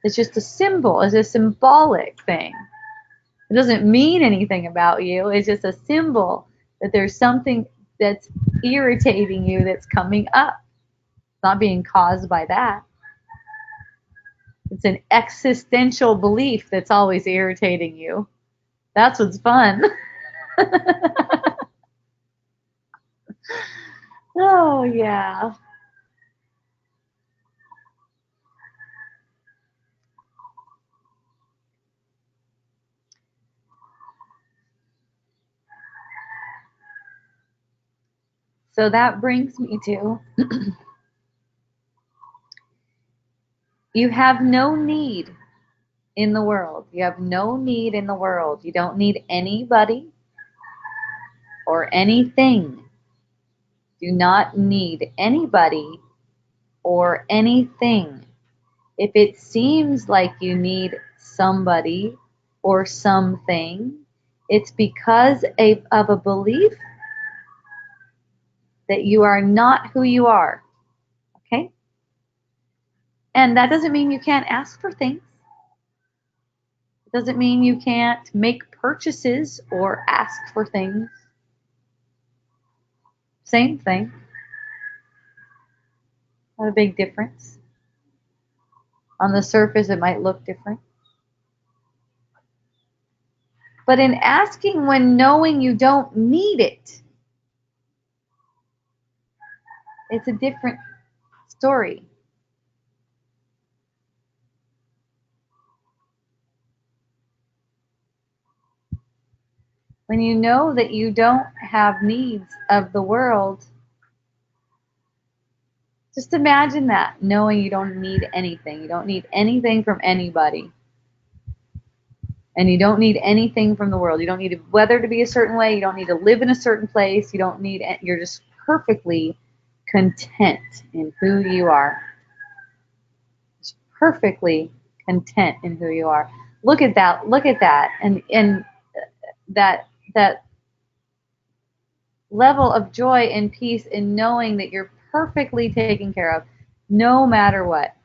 It's just a symbol. It's a symbolic thing. It doesn't mean anything about you. It's just a symbol that there's something that's irritating you that's coming up. It's not being caused by that. It's an existential belief that's always irritating you. That's what's fun. Oh, yeah. So that brings me to you have no need in the world. You have no need in the world. You don't need anybody or anything do not need anybody or anything. If it seems like you need somebody or something, it's because of a belief that you are not who you are. Okay? And that doesn't mean you can't ask for things. It doesn't mean you can't make purchases or ask for things. Same thing. Not a big difference. On the surface, it might look different. But in asking when knowing you don't need it, it's a different story. When you know that you don't have needs of the world, just imagine that, knowing you don't need anything. You don't need anything from anybody. And you don't need anything from the world. You don't need the weather to be a certain way. You don't need to live in a certain place. You're just perfectly content in who you are. Just perfectly content in who you are. Look at that. Look at that. And that level of joy and peace in knowing that you're perfectly taken care of no matter what.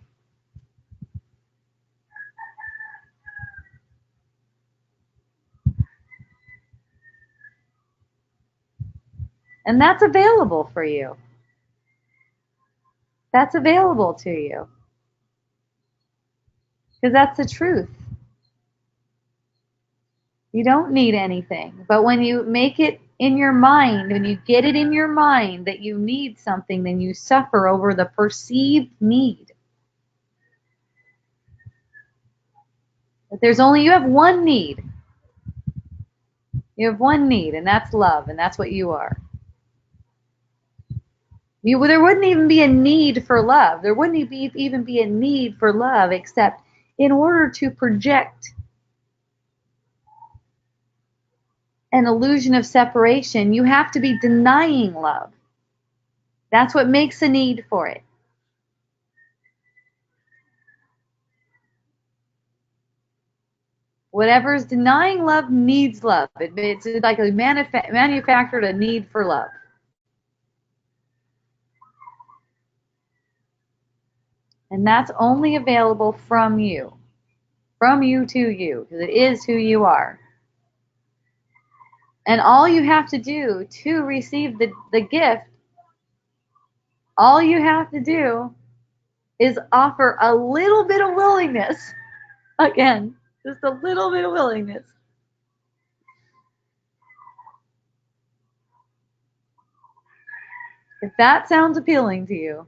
And that's available for you. That's available to you. Because that's the truth. You don't need anything. But when you make it in your mind, when you get it in your mind that you need something, then you suffer over the perceived need. But you have one need. You have one need, and that's love, and that's what you are. There wouldn't even be a need for love. There wouldn't even be a need for love, except in order to project an illusion of separation, you have to be denying love. That's what makes a need for it. Whatever is denying love needs love. It's like a manufactured a need for love. And that's only available from you to you, because it is who you are. And all you have to do to receive the gift, all you have to do is offer a little bit of willingness. Again, just a little bit of willingness. If that sounds appealing to you,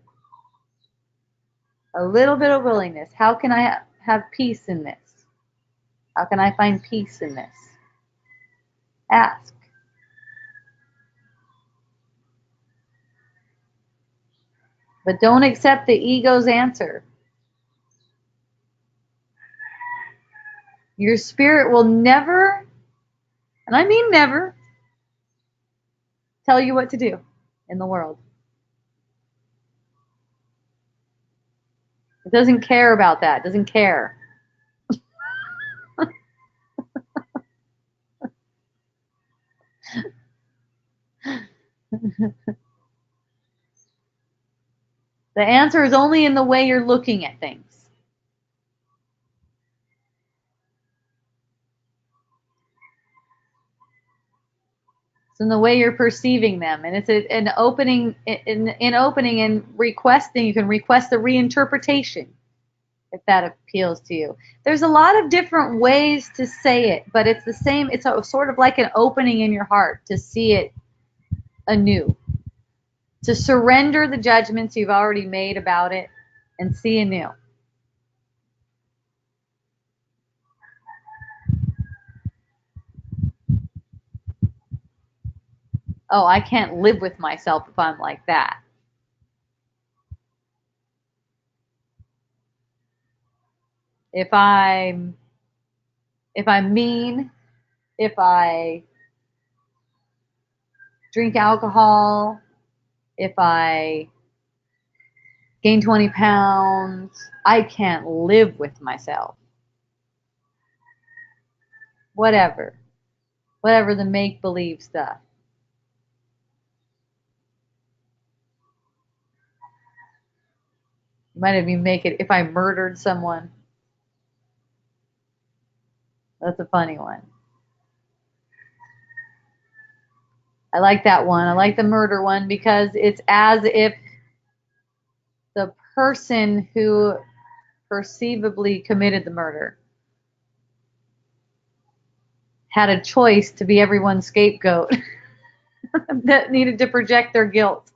a little bit of willingness. How can I have peace in this? How can I find peace in this? Ask. But don't accept the ego's answer. Your spirit will never, and I mean never, tell you what to do in the world. It doesn't care about that. It doesn't care. The answer is only in the way you're looking at things. It's in the way you're perceiving them, and it's an opening. In opening and requesting, you can request a reinterpretation if that appeals to you. There's a lot of different ways to say it, but it's the same. It's sort of like an opening in your heart to see it anew, to surrender the judgments you've already made about it and see anew. Oh, I can't live with myself if I'm like that. If I'm mean, if I drink alcohol, if I gain 20 pounds, I can't live with myself. Whatever the make-believe stuff. You might even make it if I murdered someone. That's a funny one. I like that one. I like the murder one because it's as if the person who perceivably committed the murder had a choice to be everyone's scapegoat that needed to project their guilt.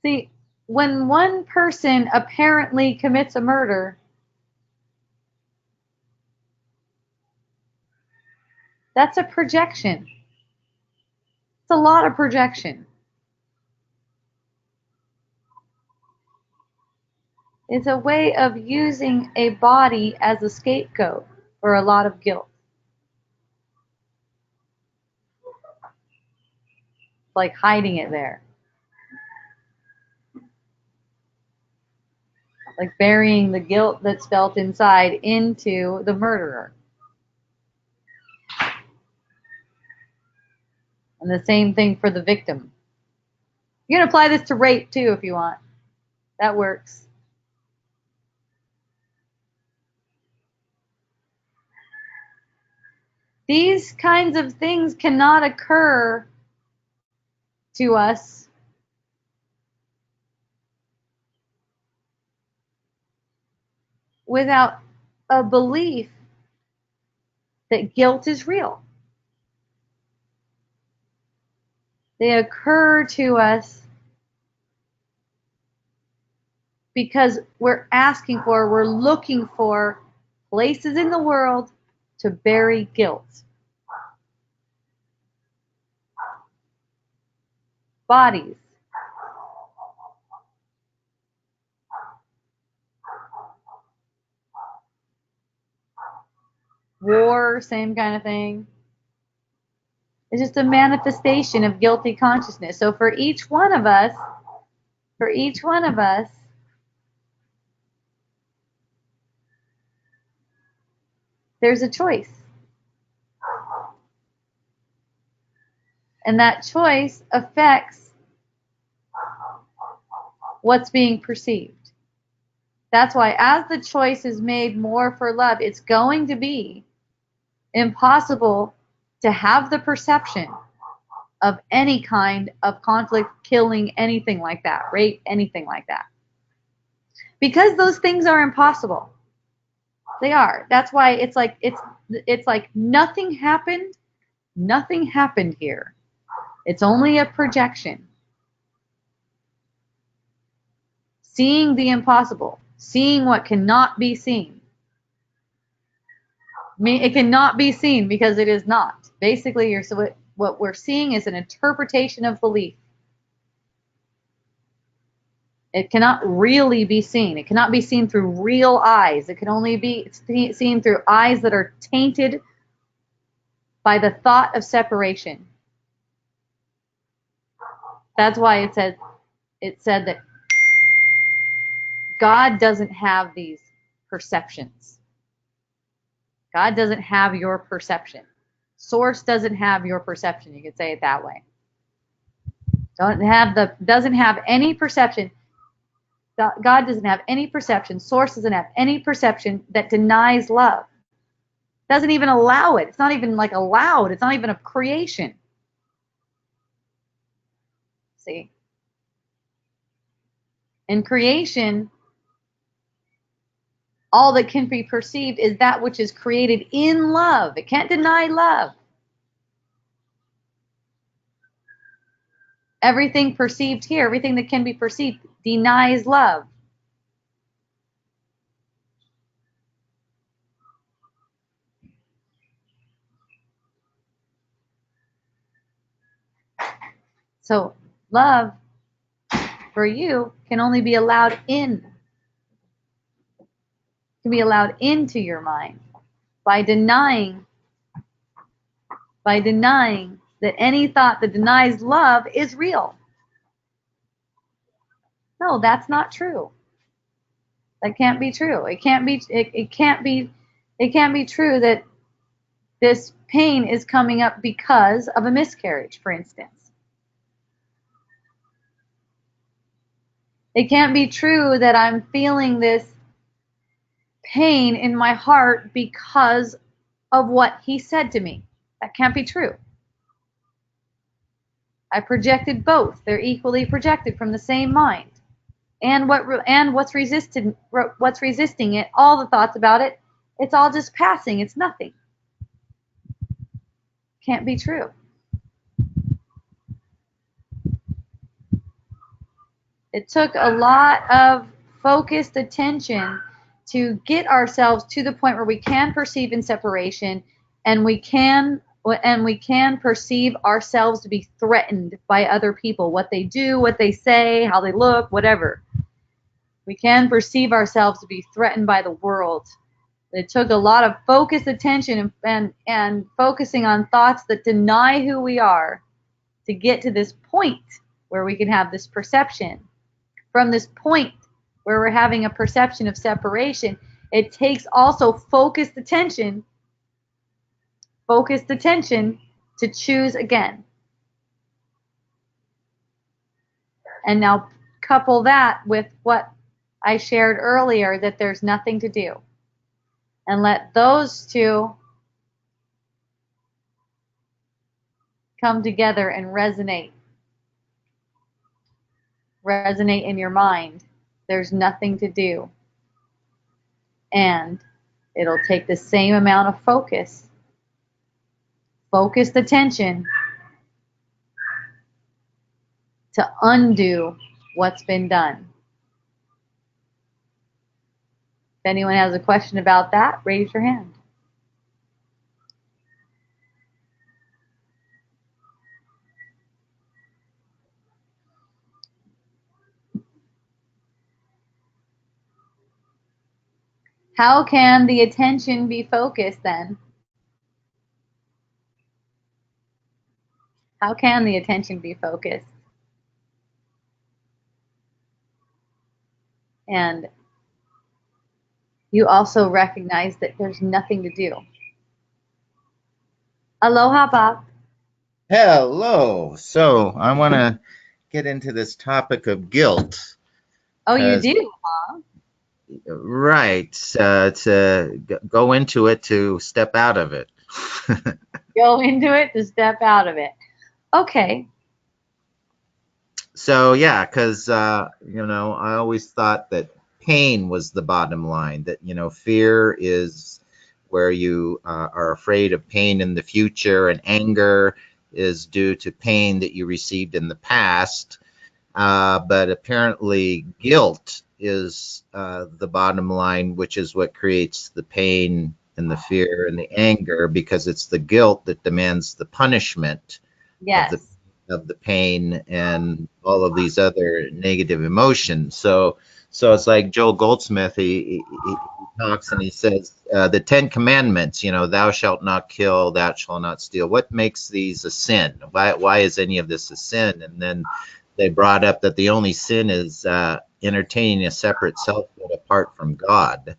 See, when one person apparently commits a murder, that's a projection. It's a lot of projection. It's a way of using a body as a scapegoat for a lot of guilt. Like hiding it there. Like burying the guilt that's felt inside into the murderer. And the same thing for the victim. You can apply this to rape too if you want. That works. These kinds of things cannot occur to us without a belief that guilt is real. They occur to us because we're looking for places in the world to bury guilt. Bodies. War, same kind of thing. It's just a manifestation of guilty consciousness. So for each one of us, there's a choice. And that choice affects what's being perceived. That's why as the choice is made more for love, it's going to be impossible to have the perception of any kind of conflict, killing, anything like that, rape, anything like that. Because those things are impossible. They are. That's why it's like nothing happened here. It's only a projection. Seeing the impossible, seeing what cannot be seen. It cannot be seen because it is not. Basically, what we're seeing is an interpretation of belief. It cannot really be seen. It cannot be seen through real eyes. It can only be seen through eyes that are tainted by the thought of separation. That's why it said that God doesn't have these perceptions. God doesn't have your perception. Source doesn't have your perception. You could say it that way. Doesn't have any perception. God doesn't have any perception. Source doesn't have any perception that denies love. Doesn't even allow it. It's not even like allowed. It's not even a creation. See? In creation, all that can be perceived is that which is created in love. It can't deny love. Everything perceived here, everything that can be perceived, denies love. So love for you can only be allowed in, can be allowed into your mind by denying that any thought that denies love is real. No, that's not true. That can't be true. It can't be true that this pain is coming up because of a miscarriage, for instance. It can't be true that I'm feeling this pain in my heart because of what he said to me. That can't be true. I projected both. They're equally projected from the same mind. And what's resisting it, all the thoughts about it, it's all just passing. It's nothing. Can't be true. It took a lot of focused attention to get ourselves to the point where we can perceive in separation, and we can perceive ourselves to be threatened by other people, what they do, what they say, how they look, whatever. We can perceive ourselves to be threatened by the world. It took a lot of focused attention and focusing on thoughts that deny who we are to get to this point where we can have this perception. From this point where we're having a perception of separation, it takes also focused attention to choose again. And now couple that with what I shared earlier, that there's nothing to do. And let those two come together and resonate in your mind. There's nothing to do. And it'll take the same amount of focused attention to undo what's been done. If anyone has a question about that, raise your hand. How can the attention be focused then? How can the attention be focused? And you also recognize that there's nothing to do. Aloha, Bob. Hello. So I want to get into this topic of guilt. Oh, you do, huh? Right. To go into it to step out of it. Go into it to step out of it. Okay. So yeah, because I always thought that pain was the bottom line. That fear is where you are afraid of pain in the future, and anger is due to pain that you received in the past. But apparently, guilt is the bottom line, which is what creates the pain and the fear and the anger, because it's the guilt that demands the punishment. Yes. Of the pain and all of these other negative emotions. So it's like Joel Goldsmith. He talks and he says the 10 Commandments. Thou shalt not kill, thou shalt not steal. What makes these a sin? Why is any of this a sin? And then they brought up that the only sin is entertaining a separate selfhood apart from God.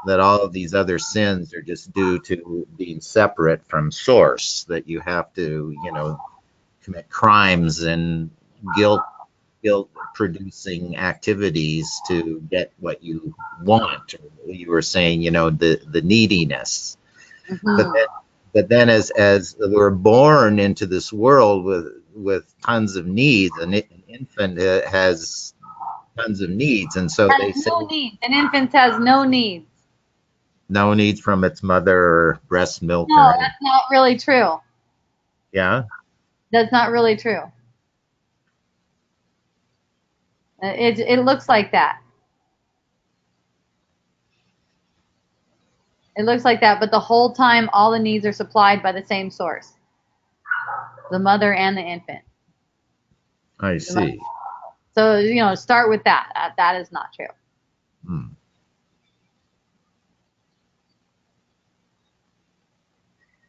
That all of these other sins are just due to being separate from source. That you have to, commit crimes and guilt producing activities to get what you want. You were saying, the neediness. Mm-hmm. But then as we're born into this world with tons of needs, an infant has tons of needs, and so they say no needs. An infant has no needs. No needs from its mother or breast milk. No, that's not really true. Yeah. That's not really true. It looks like that. It looks like that, but the whole time, all the needs are supplied by the same source, the mother and the infant. I see. So, start with that. That is not true. Hmm.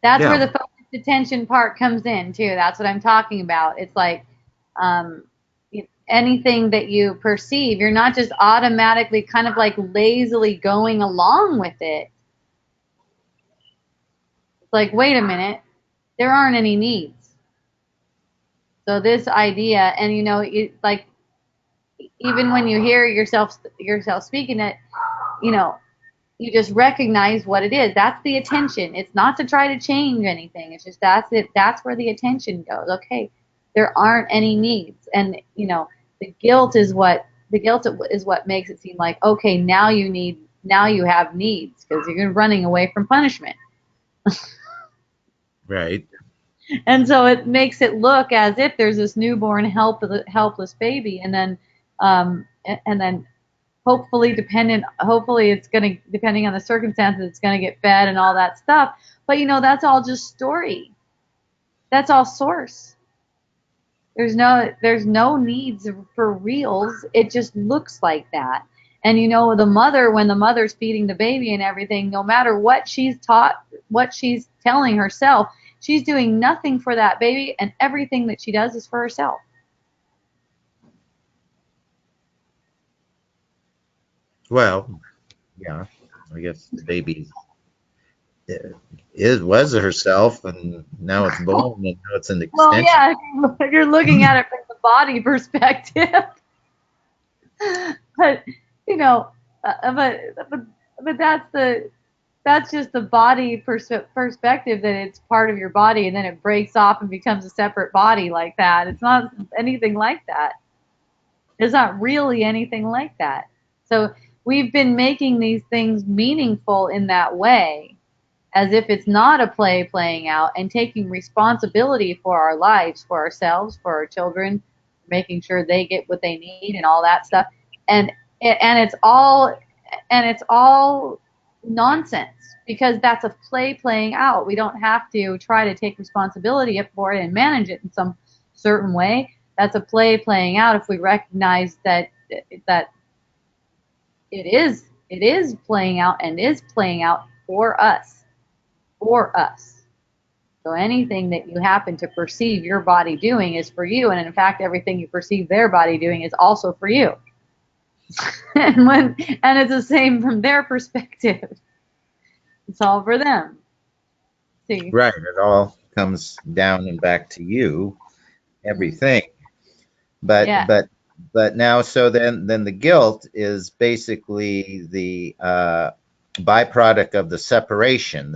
That's where Yeah. the focused attention part comes in too. That's what I'm talking about. It's like um, anything that you perceive, you're not just automatically kind of like lazily going along with it. It's like, wait a minute, there aren't any needs. So this idea, and like even when you hear yourself speaking it, you know, you just recognize what it is. That's the attention. It's not to try to change anything. It's just that's it. That's where the attention goes. Okay, there aren't any needs, and the guilt is what makes it seem like, okay, now you have needs because you're running away from punishment. Right. And so it makes it look as if there's this newborn helpless baby, and then hopefully it's going to, depending on the circumstances, it's going to get fed and all that stuff. But that's all just story. That's all source. There's no needs for reals. It just looks like that. And the mother, when the mother's feeding the baby and everything, no matter what she's taught, what she's telling herself, she's doing nothing for that baby, and everything that she does is for herself. Well, yeah. I guess the baby was herself, and now it's born, and now it's an Well, extension. yeah, if you're looking at it from the body perspective. But you know, but that's just the body perspective, that it's part of your body and then it breaks off and becomes a separate body like that. It's not anything like that. There's not really anything like that. So we've been making these things meaningful in that way, as if it's not a play playing out, and taking responsibility for our lives, for ourselves, for our children, making sure they get what they need and all that stuff. And it's all nonsense, because that's a play playing out. We don't have to try to take responsibility for it and manage it in some certain way. That's a play playing out if we recognize that it is playing out and is playing out for us. For us. So anything that you happen to perceive your body doing is for you, and in fact, everything you perceive their body doing is also for you. And it's the same from their perspective. It's all for them. See? Right. It all comes down and back to you, everything. But Yeah. but but now, so then the guilt is basically the byproduct of the separation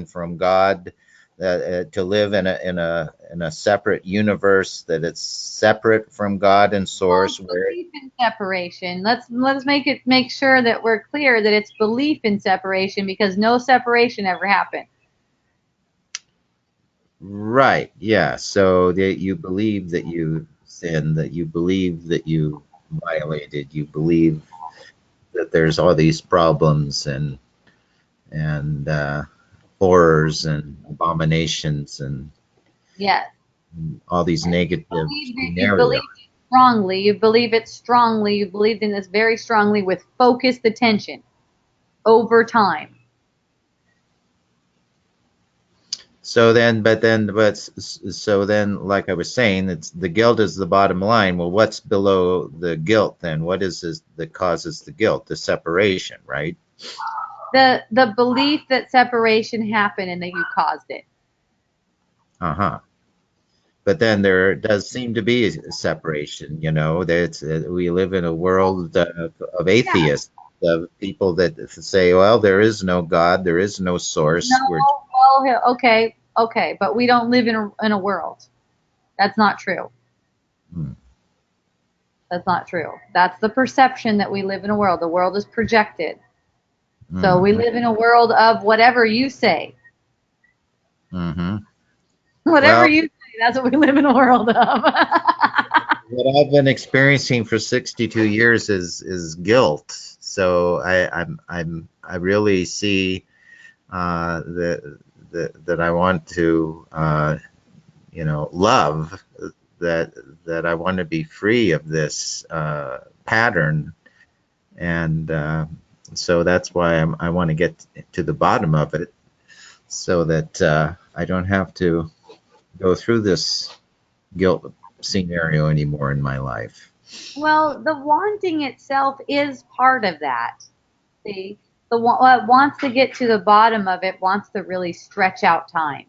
from God, to live in a separate universe, that it's separate from God and Well, source, it's where belief in separation. Let's make sure that we're clear that it's belief in separation, because no separation ever happened. right, yeah. So that you believe that you sinned, that you believe that you violated, you believe that there's all these problems and horrors and abominations and Yes. all these negative You believe scenarios. it strongly. You believe it strongly. You believed in this very strongly with focused attention over time. So then, like I was saying, it's the guilt is the bottom line. Well, what's below the guilt then? What is this that causes the guilt? The separation, right? The belief that separation happened and that you caused it. Uh-huh. But then there does seem to be a separation, that we live in a world of Yeah. atheists, of people that say, well, there is no God, there is no No. source. We're Well, okay, but we don't live in a world. That's not true. Hmm. That's not true. That's the perception that we live in a world. The world is projected. So we Mhm. live in a world of whatever you say. Mhm. Whatever Well, you say, that's what we live in a world of. what I've been experiencing for 62 years is guilt. So I really see that I want to love that I want to be free of this pattern, and so that's why I want to get to the bottom of it, so that I don't have to go through this guilt scenario anymore in my life. Well, the wanting itself is part of that. See, what wants to get to the bottom of it wants to really stretch out time.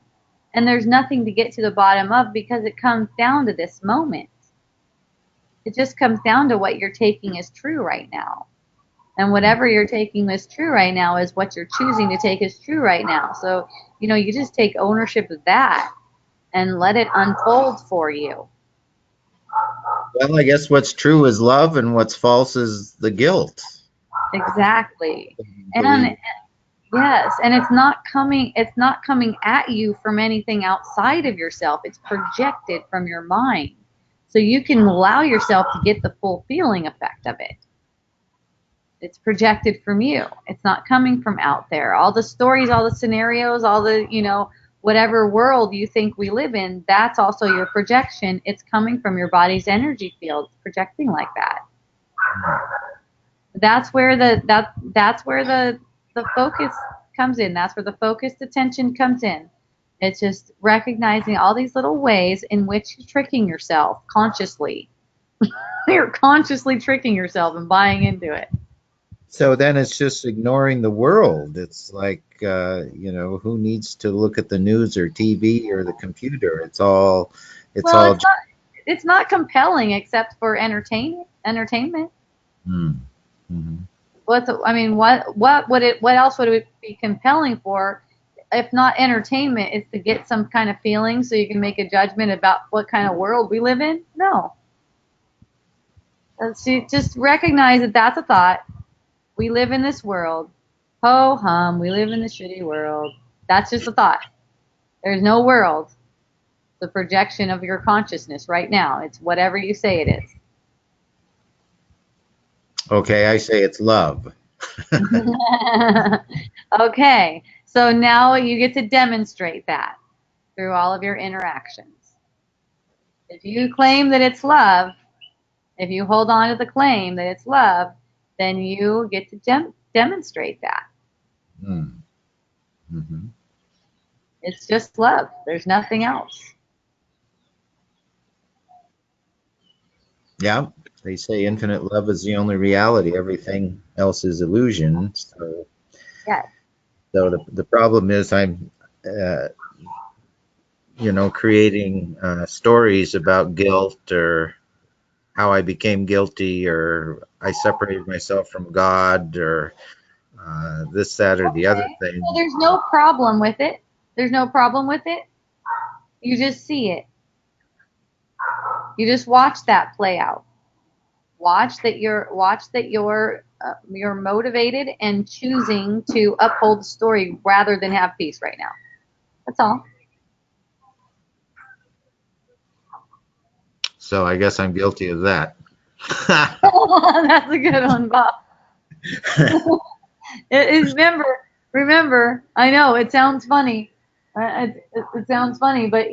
And there's nothing to get to the bottom of because it comes down to this moment. It just comes down to what you're taking as true right now. And whatever you're taking as true right now is what you're choosing to take as true right now. So, you just take ownership of that and let it unfold for you. Well, I guess what's true is love, and what's false is the guilt. Exactly. And yes, and it's not coming at you from anything outside of yourself. It's projected from your mind. So you can allow yourself to get the full feeling effect of it. It's projected from you. It's not coming from out there. All the stories, all the scenarios, all the, whatever world you think we live in, that's also your projection. It's coming from your body's energy field. It's projecting like that. That's where the focus comes in. That's where the focused attention comes in. It's just recognizing all these little ways in which you're tricking yourself consciously. You're consciously tricking yourself and buying into it. So then it's just ignoring the world. It's like, who needs to look at the news or TV or the computer? It's not compelling except for entertainment. Hmm. Mm-hmm. What else would it be compelling for if not entertainment? Is to get some kind of feeling so you can make a judgment about what kind of world we live in? No. So just recognize that that's a thought. We live in this world. Ho hum, we live in the shitty world. That's just a thought. There's no world. The projection of your consciousness right now. It's whatever you say it is. Okay, I say it's love. Okay, so now you get to demonstrate that through all of your interactions. If you claim that it's love, if you hold on to the claim that it's love, then you get to demonstrate that. Mm-hmm. It's just love. There's nothing else. Yeah, they say infinite love is the only reality. Everything else is illusion. So, Yes. so the problem is I'm, creating stories about guilt, or how I became guilty, or I separated myself from God, or this, that, or the other Okay. thing. So there's no problem with it. There's no problem with it. You just see it. You just watch that play out. Watch that you're motivated and choosing to uphold the story rather than have peace right now. That's all. So I guess I'm guilty of that. That's a good one, Bob. Remember, I know it sounds funny. It sounds funny, but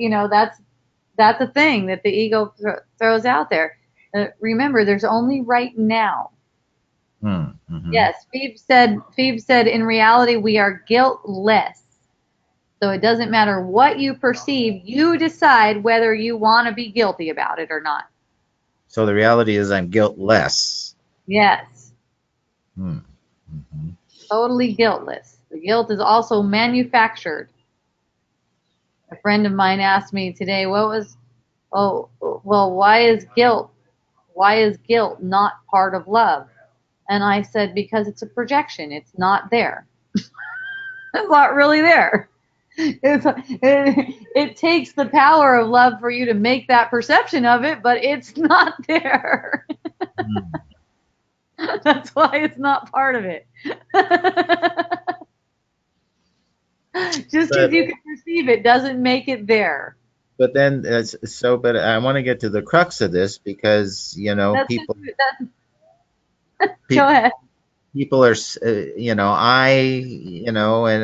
that's a thing that the ego throws out there. Remember, there's only right now. Mm-hmm. Yes, Phoebe said, in reality, we are guiltless. So it doesn't matter what you perceive, you decide whether you want to be guilty about it or not. So the reality is I'm guiltless. Yes. Mm-hmm. Totally guiltless. The guilt is also manufactured. A friend of mine asked me today, why is guilt not part of love? And I said, because it's a projection. It's not there. It's not really there. It takes the power of love for you to make that perception of it, but it's not there. That's why it's not part of it. Just because you can perceive it doesn't make it there. But then, but I want to get to the crux of this, because people. Go ahead. People are, and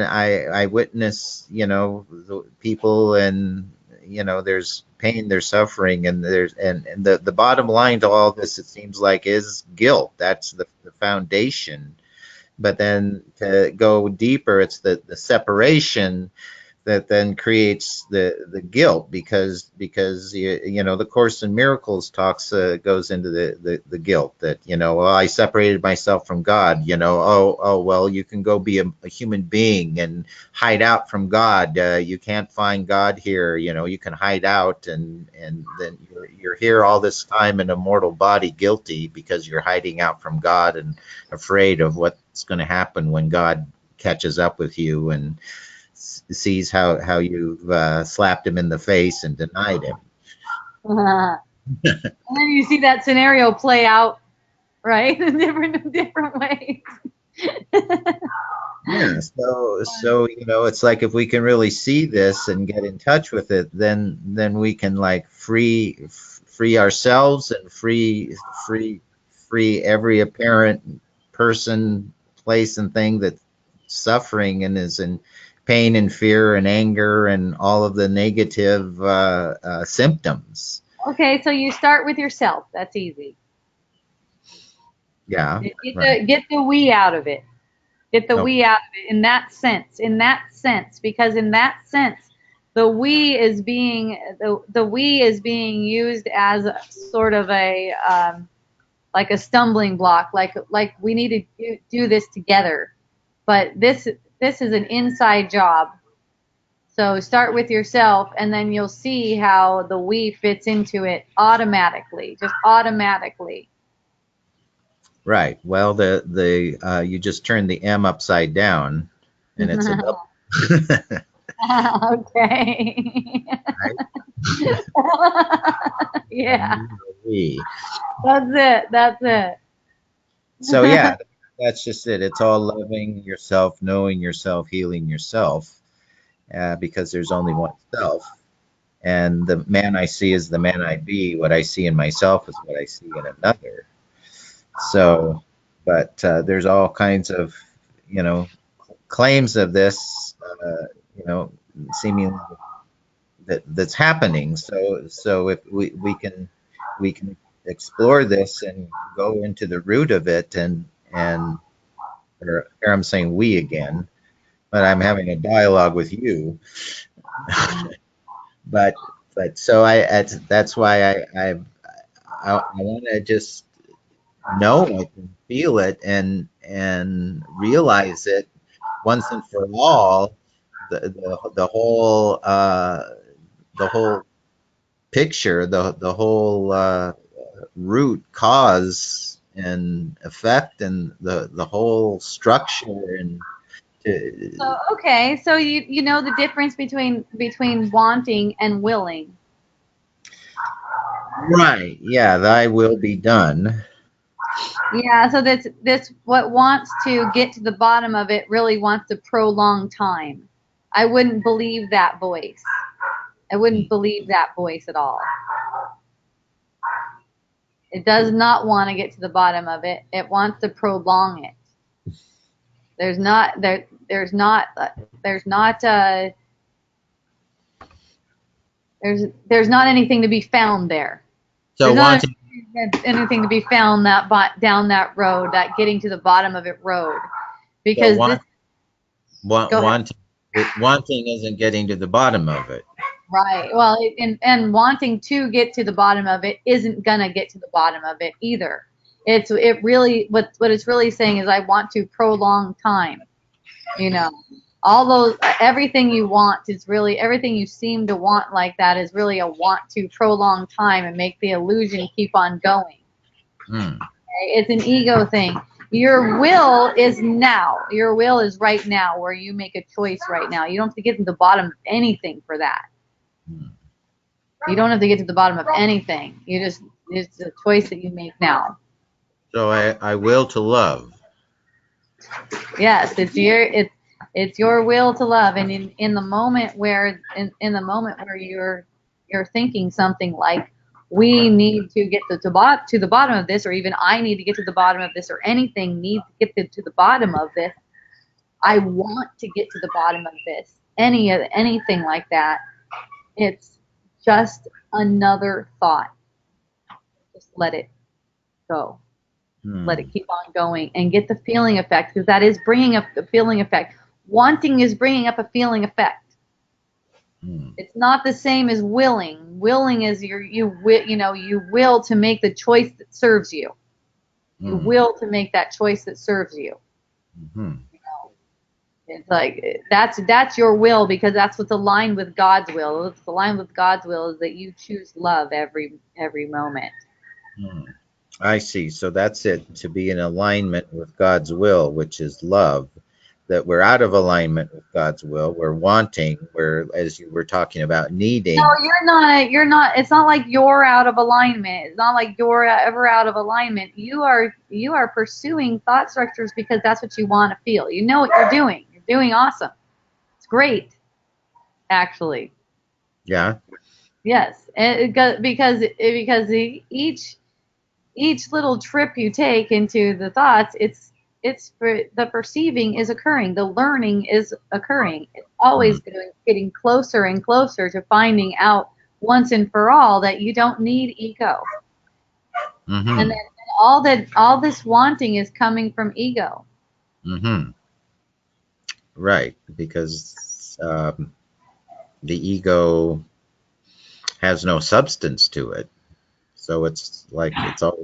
I witness, the people, and there's pain, there's suffering, and the bottom line to all this, it seems like, is guilt. That's the foundation. But then to go deeper, it's the separation that then creates the guilt, because the Course in Miracles talks goes into the guilt that, well, I separated myself from God. Oh well, you can go be a human being and hide out from God. You can't find God here. You can hide out, and then you're here all this time in a mortal body, guilty because you're hiding out from God and afraid of what's going to happen when God catches up with you and sees how you've slapped him in the face and denied him. And then you see that scenario play out, right, in different ways. Yeah, so it's like, if we can really see this and get in touch with it, then we can like free ourselves and free every apparent person, place, and thing that's suffering and is in pain and fear and anger and all of the negative symptoms. Okay, so you start with yourself. That's easy. Yeah. Get the we out of it. Get the we out of it in that sense, because in that sense, the we is being used as a sort of a like a stumbling block, like we need to do this together. But this is an inside job. So start with yourself, and then you'll see how the we fits into it automatically, just automatically. Right. Well, you just turn the M upside down, and it's a double. Okay. Yeah. That's it. So yeah, that's just it. It's all loving yourself, knowing yourself, healing yourself, because there's only one self. And the man I see is the man I be. What I see in myself is what I see in another. So, but there's all kinds of, claims of this, seemingly that's happening. So if we can explore this and go into the root of it, or here I'm saying we again, but I'm having a dialogue with you. but so that's why I want to just know it and feel it and realize it once and for all, the whole picture, the whole root cause and effect, and the whole structure. And So okay, so you know the difference between wanting and willing. Right, yeah, thy will be done. Yeah, so that's what wants to get to the bottom of it really wants to prolong time. I wouldn't believe that voice. I wouldn't believe that voice at all. It does not want to get to the bottom of it. It wants to prolong it. There's not anything to be found there. So there's wanting not anything to be found down that road, that getting to the bottom of it road, because wanting isn't getting to the bottom of it. Right. Well, and wanting to get to the bottom of it isn't gonna get to the bottom of it either. It really what it's really saying is I want to prolong time. All those everything you want is really everything you seem to want like that is really a want to prolong time and make the illusion keep on going. Okay? It's an ego thing. Your will is now. Your will is right now, where you make a choice right now. You don't have to get to the bottom of anything for that. You don't have to get to the bottom of anything. It's a choice that you make now. So I will to love. Yes, it's your will to love, and in the moment where you're thinking something like, we need to get to the bottom of this, or even I need to get to the bottom of this, or anything needs to get to the bottom of this. I want to get to the bottom of this. Anything like that. just another thought. Just let it go. Let it keep on going and get the feeling effect, because that is bringing up the feeling effect. Wanting is bringing up a feeling effect. It's not the same as willing. Willing is you will to make the choice that serves you. You will to make that choice that serves you. It's like that's your will, because that's what's aligned with God's will. What's aligned with God's will is that you choose love every moment. I see. So that's it, to be in alignment with God's will, which is love. That we're out of alignment with God's will. We're wanting. We're, as you were talking about, needing. No, you're not. You're not. It's not like you're out of alignment. It's not like you're ever out of alignment. You are pursuing thought structures because that's what you want to feel. You know what you're doing. You're doing awesome. It's great, actually. Yeah. Yes, because each little trip you take into the thoughts, it's for the perceiving is occurring, the learning is occurring. It's always getting closer and closer to finding out once and for all that you don't need ego. And then all this wanting is coming from ego. Right, because the ego has no substance to it, so it's like it's all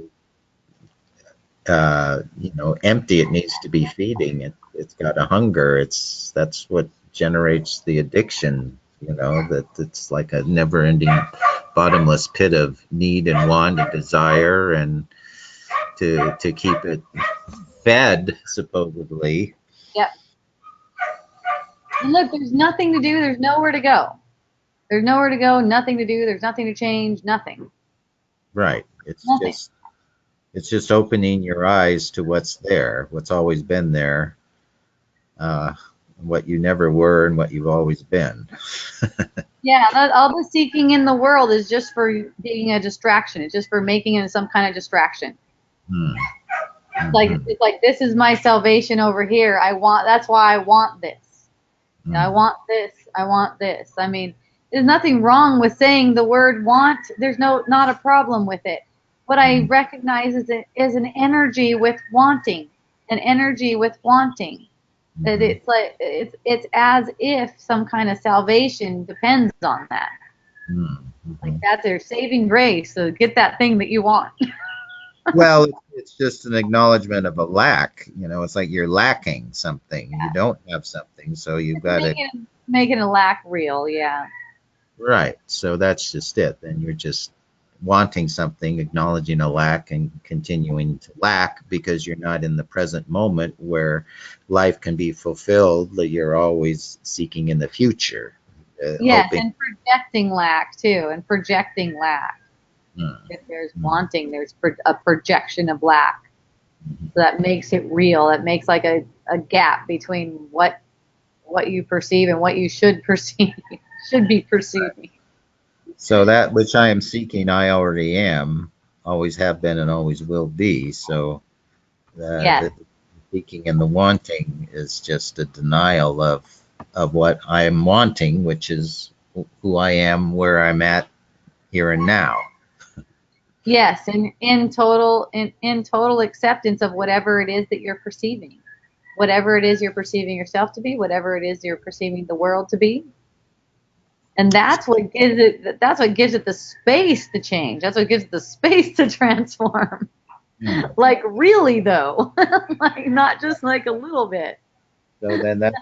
empty. It needs to be feeding it. It's got a hunger. That's what generates the addiction. That it's like a never-ending, bottomless pit of need and want and desire, and to keep it fed, supposedly. Yep. And look, there's nothing to do. There's nowhere to go. There's nowhere to go. Nothing to do. There's nothing to change. Nothing. Right. It's nothing. just opening your eyes to what's there, what's always been there, what you never were and what you've always been. Yeah, all the seeking in the world is just for being a distraction. It's just for making it some kind of distraction. It's like this is my salvation over here. That's why I want this. I want this. I want this. I mean, there's nothing wrong with saying the word want. There's not a problem with it. What I recognize is an energy with wanting, an energy with wanting. That it's like it's as if some kind of salvation depends on that. Like that's their saving grace. So get that thing that you want. Well, it's just an acknowledgement of a lack. It's like you're lacking something. Yeah. You don't have something, so you've got to making a lack real. Yeah. Right. So that's just it. Then you're just wanting something, acknowledging a lack, and continuing to lack because you're not in the present moment where life can be fulfilled. You're always seeking in the future. Yes, and projecting lack too, and projecting lack. If there's wanting, there's a projection of lack. So that makes it real. It makes like a gap between what you perceive and what you should perceive, should be perceiving. So that which I am seeking, I already am, always have been, and always will be. So the seeking and the wanting is just a denial of what I am wanting, which is who I am, where I'm at here and now. Yes, and in total acceptance of whatever it is that you're perceiving, whatever it is you're perceiving yourself to be, whatever it is you're perceiving the world to be. And that's what gives it the space to change. That's what gives it the space to transform. Like really though, like not just like a little bit. So then that's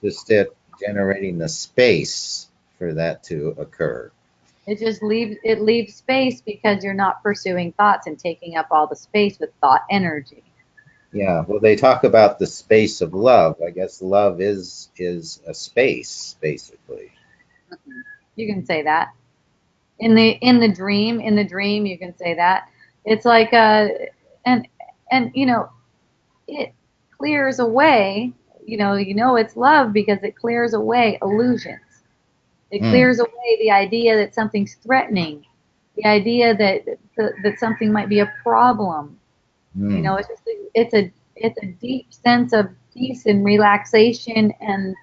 just it, generating the space for that to occur. It just leaves space because you're not pursuing thoughts and taking up all the space with thought energy. Yeah, well, they talk about the space of love. I guess love is a space, basically. You can say that. In the dream, you can say that. It's like and it clears away. It's love because it clears away illusions. It clears away the idea that something's threatening, the idea that something might be a problem. It's a deep sense of peace and relaxation and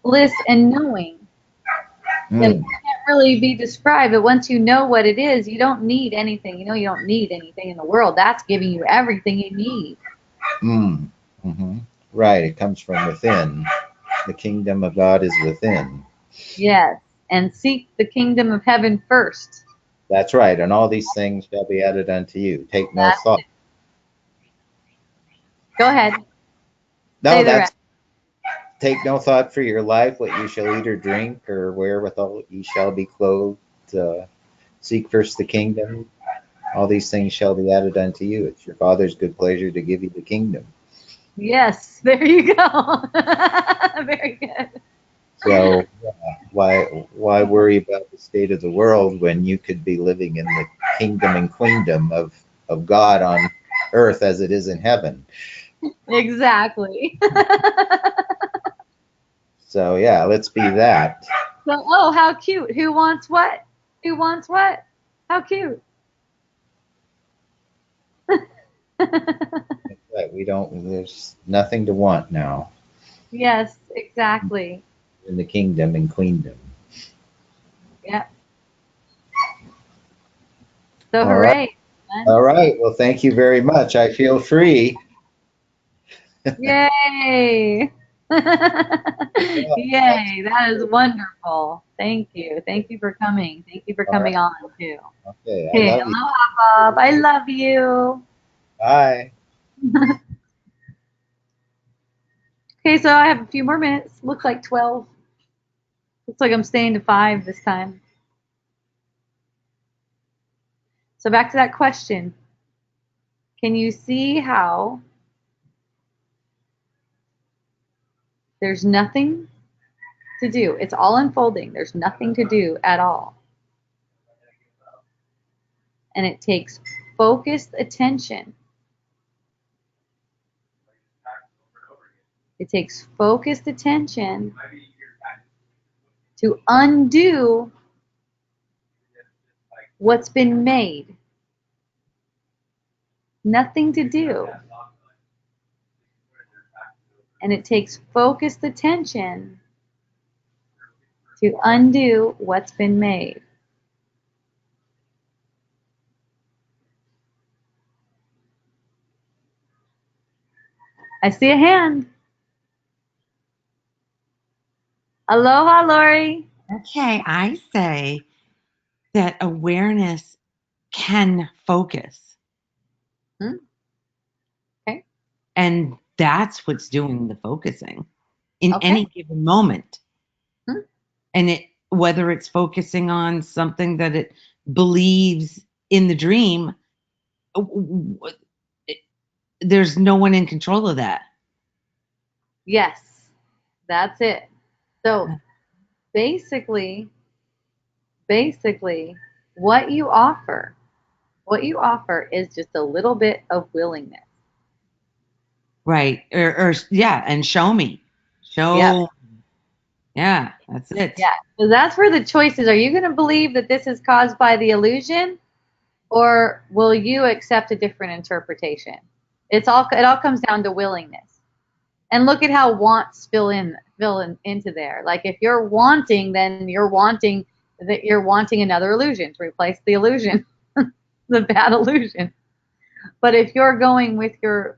bliss and knowing that I can't really be described, but once you know what it is, you don't need anything. You know, you don't need anything in the world. That's giving you everything you need. Mm. Hmm. Right. It comes from within. The kingdom of God is within. Yes. And seek the kingdom of heaven first. That's right. And all these things shall be added unto you. Take no That's thought. it. Go ahead. No, Say the that's rest. take no thought for your life, what you shall eat or drink, or wherewithal ye shall be clothed. Seek first the kingdom. All these things shall be added unto you. It's your Father's good pleasure to give you the kingdom. Yes. There you go. Very good. So why worry about the state of the world when you could be living in the kingdom and queendom of God on earth as it is in heaven? Exactly. So yeah, let's be that. So, oh, how cute. Who wants what? Who wants what? How cute. Right. We don't. There's nothing to want now Yes, exactly. in the kingdom and queendom. Yeah. So All right. hooray. Man. All right. Well, thank you very much. I feel free. Yay. Yeah, thanks. Yay. That is wonderful. Thank you. Thank you for coming. Thank you for All right. coming on too. Okay. I Okay. love you. Aloha, Bob. I love you. Bye. Okay, so I have a few more minutes. Looks like 12. Looks like I'm staying to 5 this time. So back to that question. Can you see how there's nothing to do? It's all unfolding. There's nothing to do at all. And it takes focused attention. It takes focused attention to undo what's been made. Nothing to do. And it takes focused attention to undo what's been made. I see a hand. Aloha, Lori. Okay, I say that awareness can focus. Hmm? Okay. And that's what's doing the focusing in Okay. any given moment. Hmm? And whether it's focusing on something that it believes in the dream, there's no one in control of that. Yes, that's it. So basically, what you offer, is just a little bit of willingness. Right. Or yeah, and show me. Yep. Show. Yeah, that's it. Yeah. So that's where the choice is. Are you going to believe that this is caused by the illusion, or will you accept a different interpretation? It all comes down to willingness. And look at how wants fill into there. Like if you're wanting, then you're wanting another illusion to replace the illusion, the bad illusion. But if you're going with you're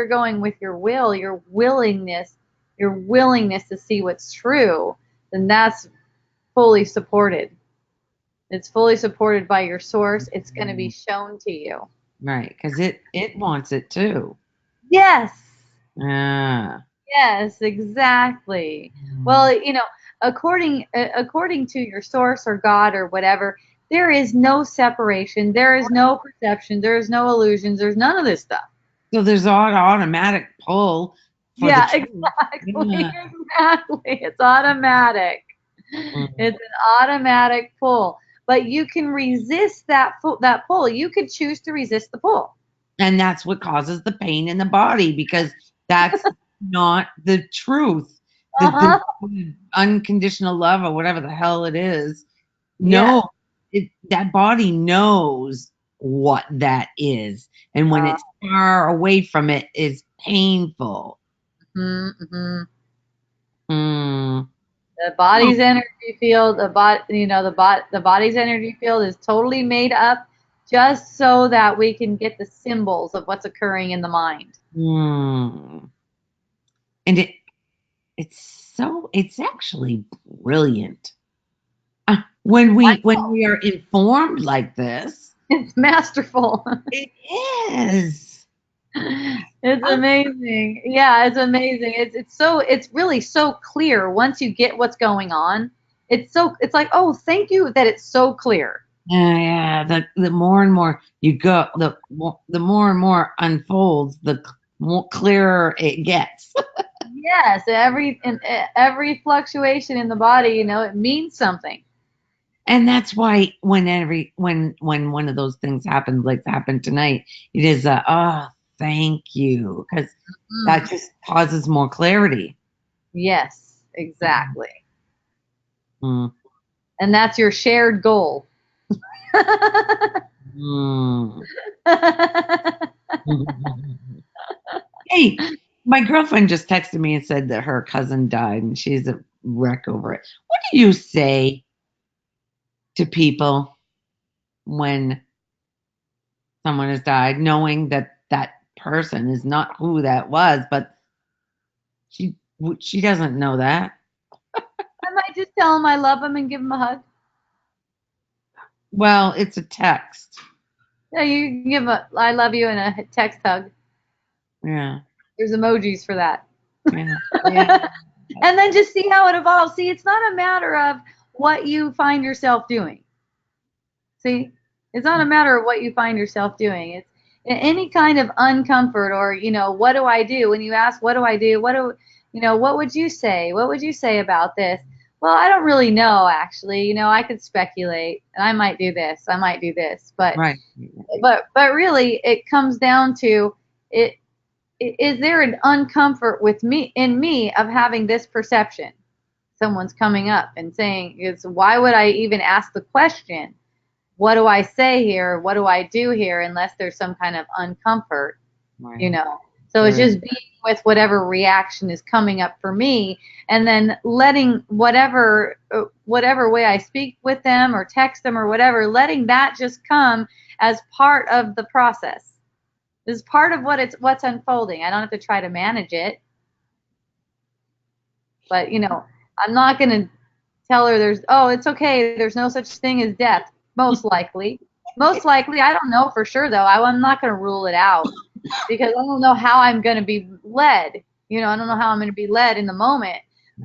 going with your will, your willingness to see what's true, then that's fully supported. It's fully supported by your source. It's going to be shown to you. Right, because it wants it too. Yes. Yeah. Yes, exactly. Well, according to your source or God or whatever, there is no separation. There is no perception. There is no illusions. There's none of this stuff. So there's an automatic pull for the Yeah, truth. exactly. Yeah. Exactly. It's automatic. Mhm. It's an automatic pull. But you can resist that pull. You could choose to resist the pull. And that's what causes the pain in the body because that's not the truth. The Uh-huh. unconditional love or whatever the hell it is. Yeah. No, that body knows what that is. And when Uh, it's far away from it, it's painful. mm-hmm. Mm. The body's energy field, the body's energy field is totally made up just so that we can get the symbols of what's occurring in the mind. And it's actually brilliant. When we are informed like this, it's masterful. It is. It's amazing. Yeah, it's amazing. It's really so clear once you get what's going on. It's like, oh, thank you that it's so clear. Yeah. The more and more you go, the more and more unfolds, the more clearer it gets. Yes, every fluctuation in the body, it means something. And that's why when one of those things happens, like happened tonight, it is thank you, because that just causes more clarity. Yes, exactly. Mm. And that's your shared goal. Hey, my girlfriend just texted me and said that her cousin died and she's a wreck over it. What do you say to people when someone has died, knowing that that person is not who that was, but she doesn't know that? I might just tell them I love them and give them a hug. Well, it's a text. Yeah, you can give a I love you and a text hug. Yeah. There's emojis for that. Yeah. Yeah. And then just see how it evolves. See, it's not a matter of what you find yourself doing. See, it's not a matter of what you find yourself doing. It's any kind of uncomfort or, what do I do? When you ask, what do I do? What would you say? What would you say about this? Well, I don't really know, actually. I could speculate and I might do this. I might do this. But, right. but really it comes down to it. Is there an uncomfort in me of having this perception? Someone's coming up and saying, why would I even ask the question? What do I say here? What do I do here? Unless there's some kind of uncomfort, Right. So it's just being with whatever reaction is coming up for me, and then letting whatever way I speak with them or text them or whatever, letting that just come as part of the process. This is part of what's unfolding. I don't have to try to manage it. But, I'm not going to tell her it's okay. There's no such thing as death. Most likely. I don't know for sure, though. I'm not going to rule it out because I don't know how I'm going to be led. I don't know how I'm going to be led in the moment.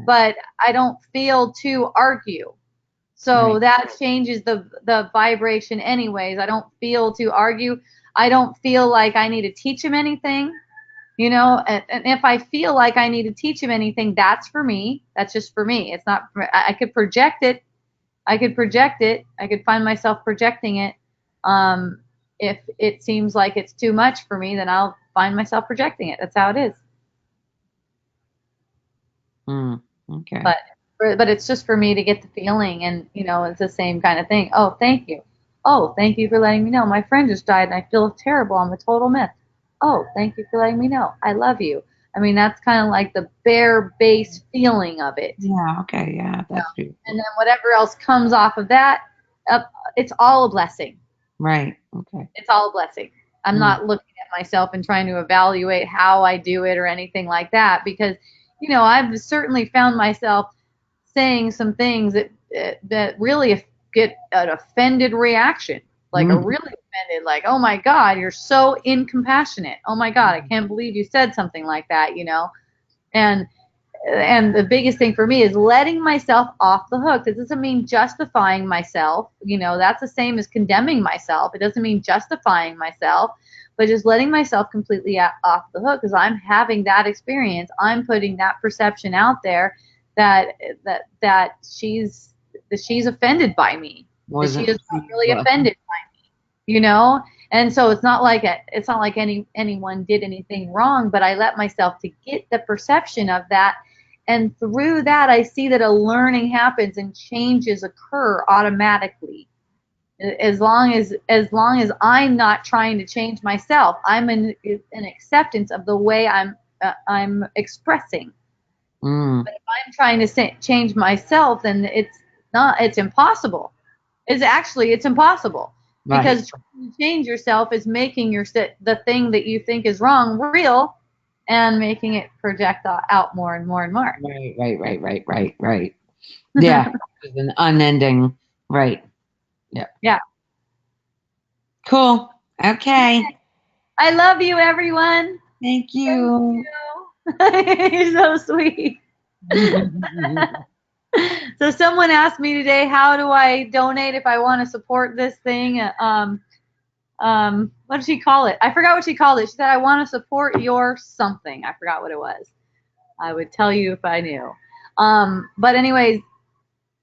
But I don't feel to argue. So that changes the vibration anyways. I don't feel to argue. I don't feel like I need to teach him anything. And if I feel like I need to teach him anything, that's for me. That's just for me. It's not, I could project it. I could find myself projecting it. If it seems like it's too much for me, then I'll find myself projecting it. That's how it is. Okay. But it's just for me to get the feeling, and it's the same kind of thing. Oh, thank you. Oh, thank you for letting me know. My friend just died and I feel terrible. I'm a total myth. Oh, thank you for letting me know. I love you. I mean, that's kind of like the bare base feeling of it. Yeah, okay, yeah, that's true. And then whatever else comes off of that, it's all a blessing. Right, okay. It's all a blessing. I'm not looking at myself and trying to evaluate how I do it or anything like that, because, I've certainly found myself saying some things that really get an offended reaction. Like a really offended, like, oh my God, you're so incompassionate. Oh my God, I can't believe you said something like that, And the biggest thing for me is letting myself off the hook. It doesn't mean justifying myself. That's the same as condemning myself. It doesn't mean justifying myself, but just letting myself completely off the hook because I'm having that experience. I'm putting that perception out there that she's offended by me. That she is not really offended by me, And so it's not like anyone did anything wrong, but I let myself to get the perception of that, and through that I see that a learning happens and changes occur automatically. As long as I'm not trying to change myself, I'm in an acceptance of the way I'm expressing. Mm. But if I'm trying to change myself, then it's impossible. It's impossible Right. because trying to change yourself is making the thing that you think is wrong real and making it project out more and more and more. Right. Yeah. It's an unending. Right. Yeah. Yeah. Cool. Okay. I love you, everyone. Thank Thank you. you. You're so sweet. So someone asked me today, how do I donate if I want to support this thing? What did she call it? I forgot what she called it. She said, I want to support your something. I forgot what it was. I would tell you if I knew. But anyways,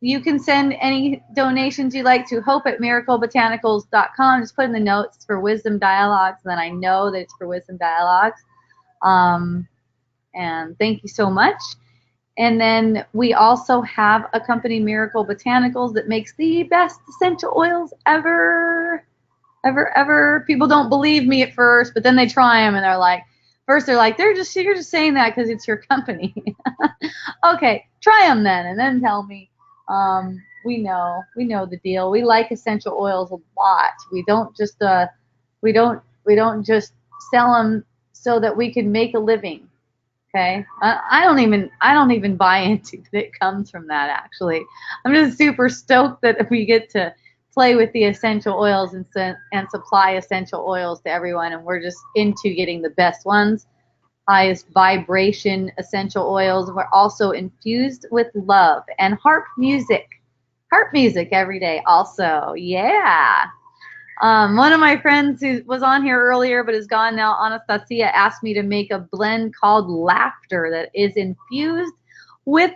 you can send any donations you like to hope@miraclebotanicals.com. Just put in the notes for Wisdom Dialogues, and then I know that it's for Wisdom Dialogues. And thank you so much. And then we also have a company, Miracle Botanicals, that makes the best essential oils ever. People don't believe me at first, but then they try them and they're like, you're just saying that because it's your company. Okay, try them then, and then tell me. We know the deal. We like essential oils a lot. We don't just sell them so that we can make a living. Okay, I don't even buy into that it comes from that. Actually, I'm just super stoked that we get to play with the essential oils and supply essential oils to everyone, and we're just into getting the best ones, highest vibration essential oils. We're also infused with love and harp music every day. Also, yeah. One of my friends who was on here earlier but is gone now, Anastasia, asked me to make a blend called Laughter that is infused with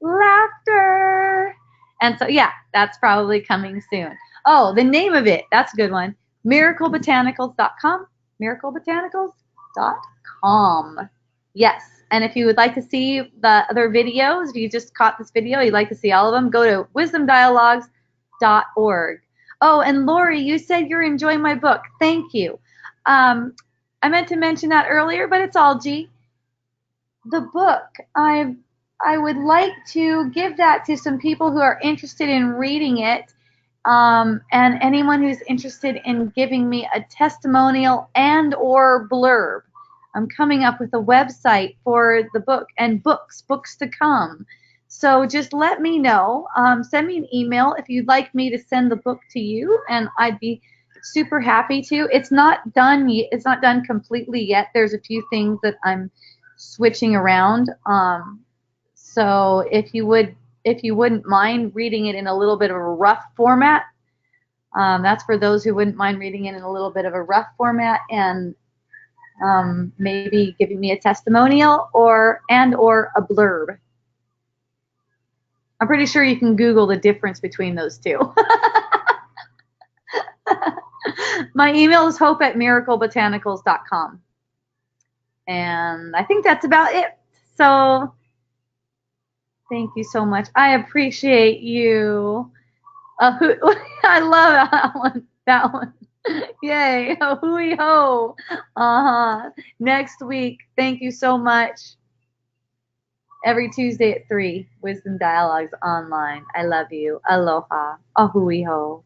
laughter. And so, yeah, that's probably coming soon. Oh, the name of it, that's a good one. Miraclebotanicals.com. Miraclebotanicals.com. Yes. And if you would like to see the other videos, if you just caught this video, you'd like to see all of them, go to wisdomdialogues.org. Oh, and Lori, you said you're enjoying my book. Thank you. I meant to mention that earlier, but it's all G. The book, I would like to give that to some people who are interested in reading it, and anyone who's interested in giving me a testimonial and or blurb. I'm coming up with a website for the book and books to come. So just let me know. Send me an email if you'd like me to send the book to you, and I'd be super happy to. It's not done. It's not done completely yet. There's a few things that I'm switching around. So if you wouldn't mind reading it in a little bit of a rough format, that's for those who wouldn't mind reading it in a little bit of a rough format, and maybe giving me a testimonial or a blurb. I'm pretty sure you can Google the difference between those two. My email is hope@miraclebotanicals.com. And I think that's about it. So thank you so much. I appreciate you. I love that one. Yay. Hooey ho. Next week. Thank you so much. Every Tuesday at 3, Wisdom Dialogues online. I love you. Aloha. Ahui ho.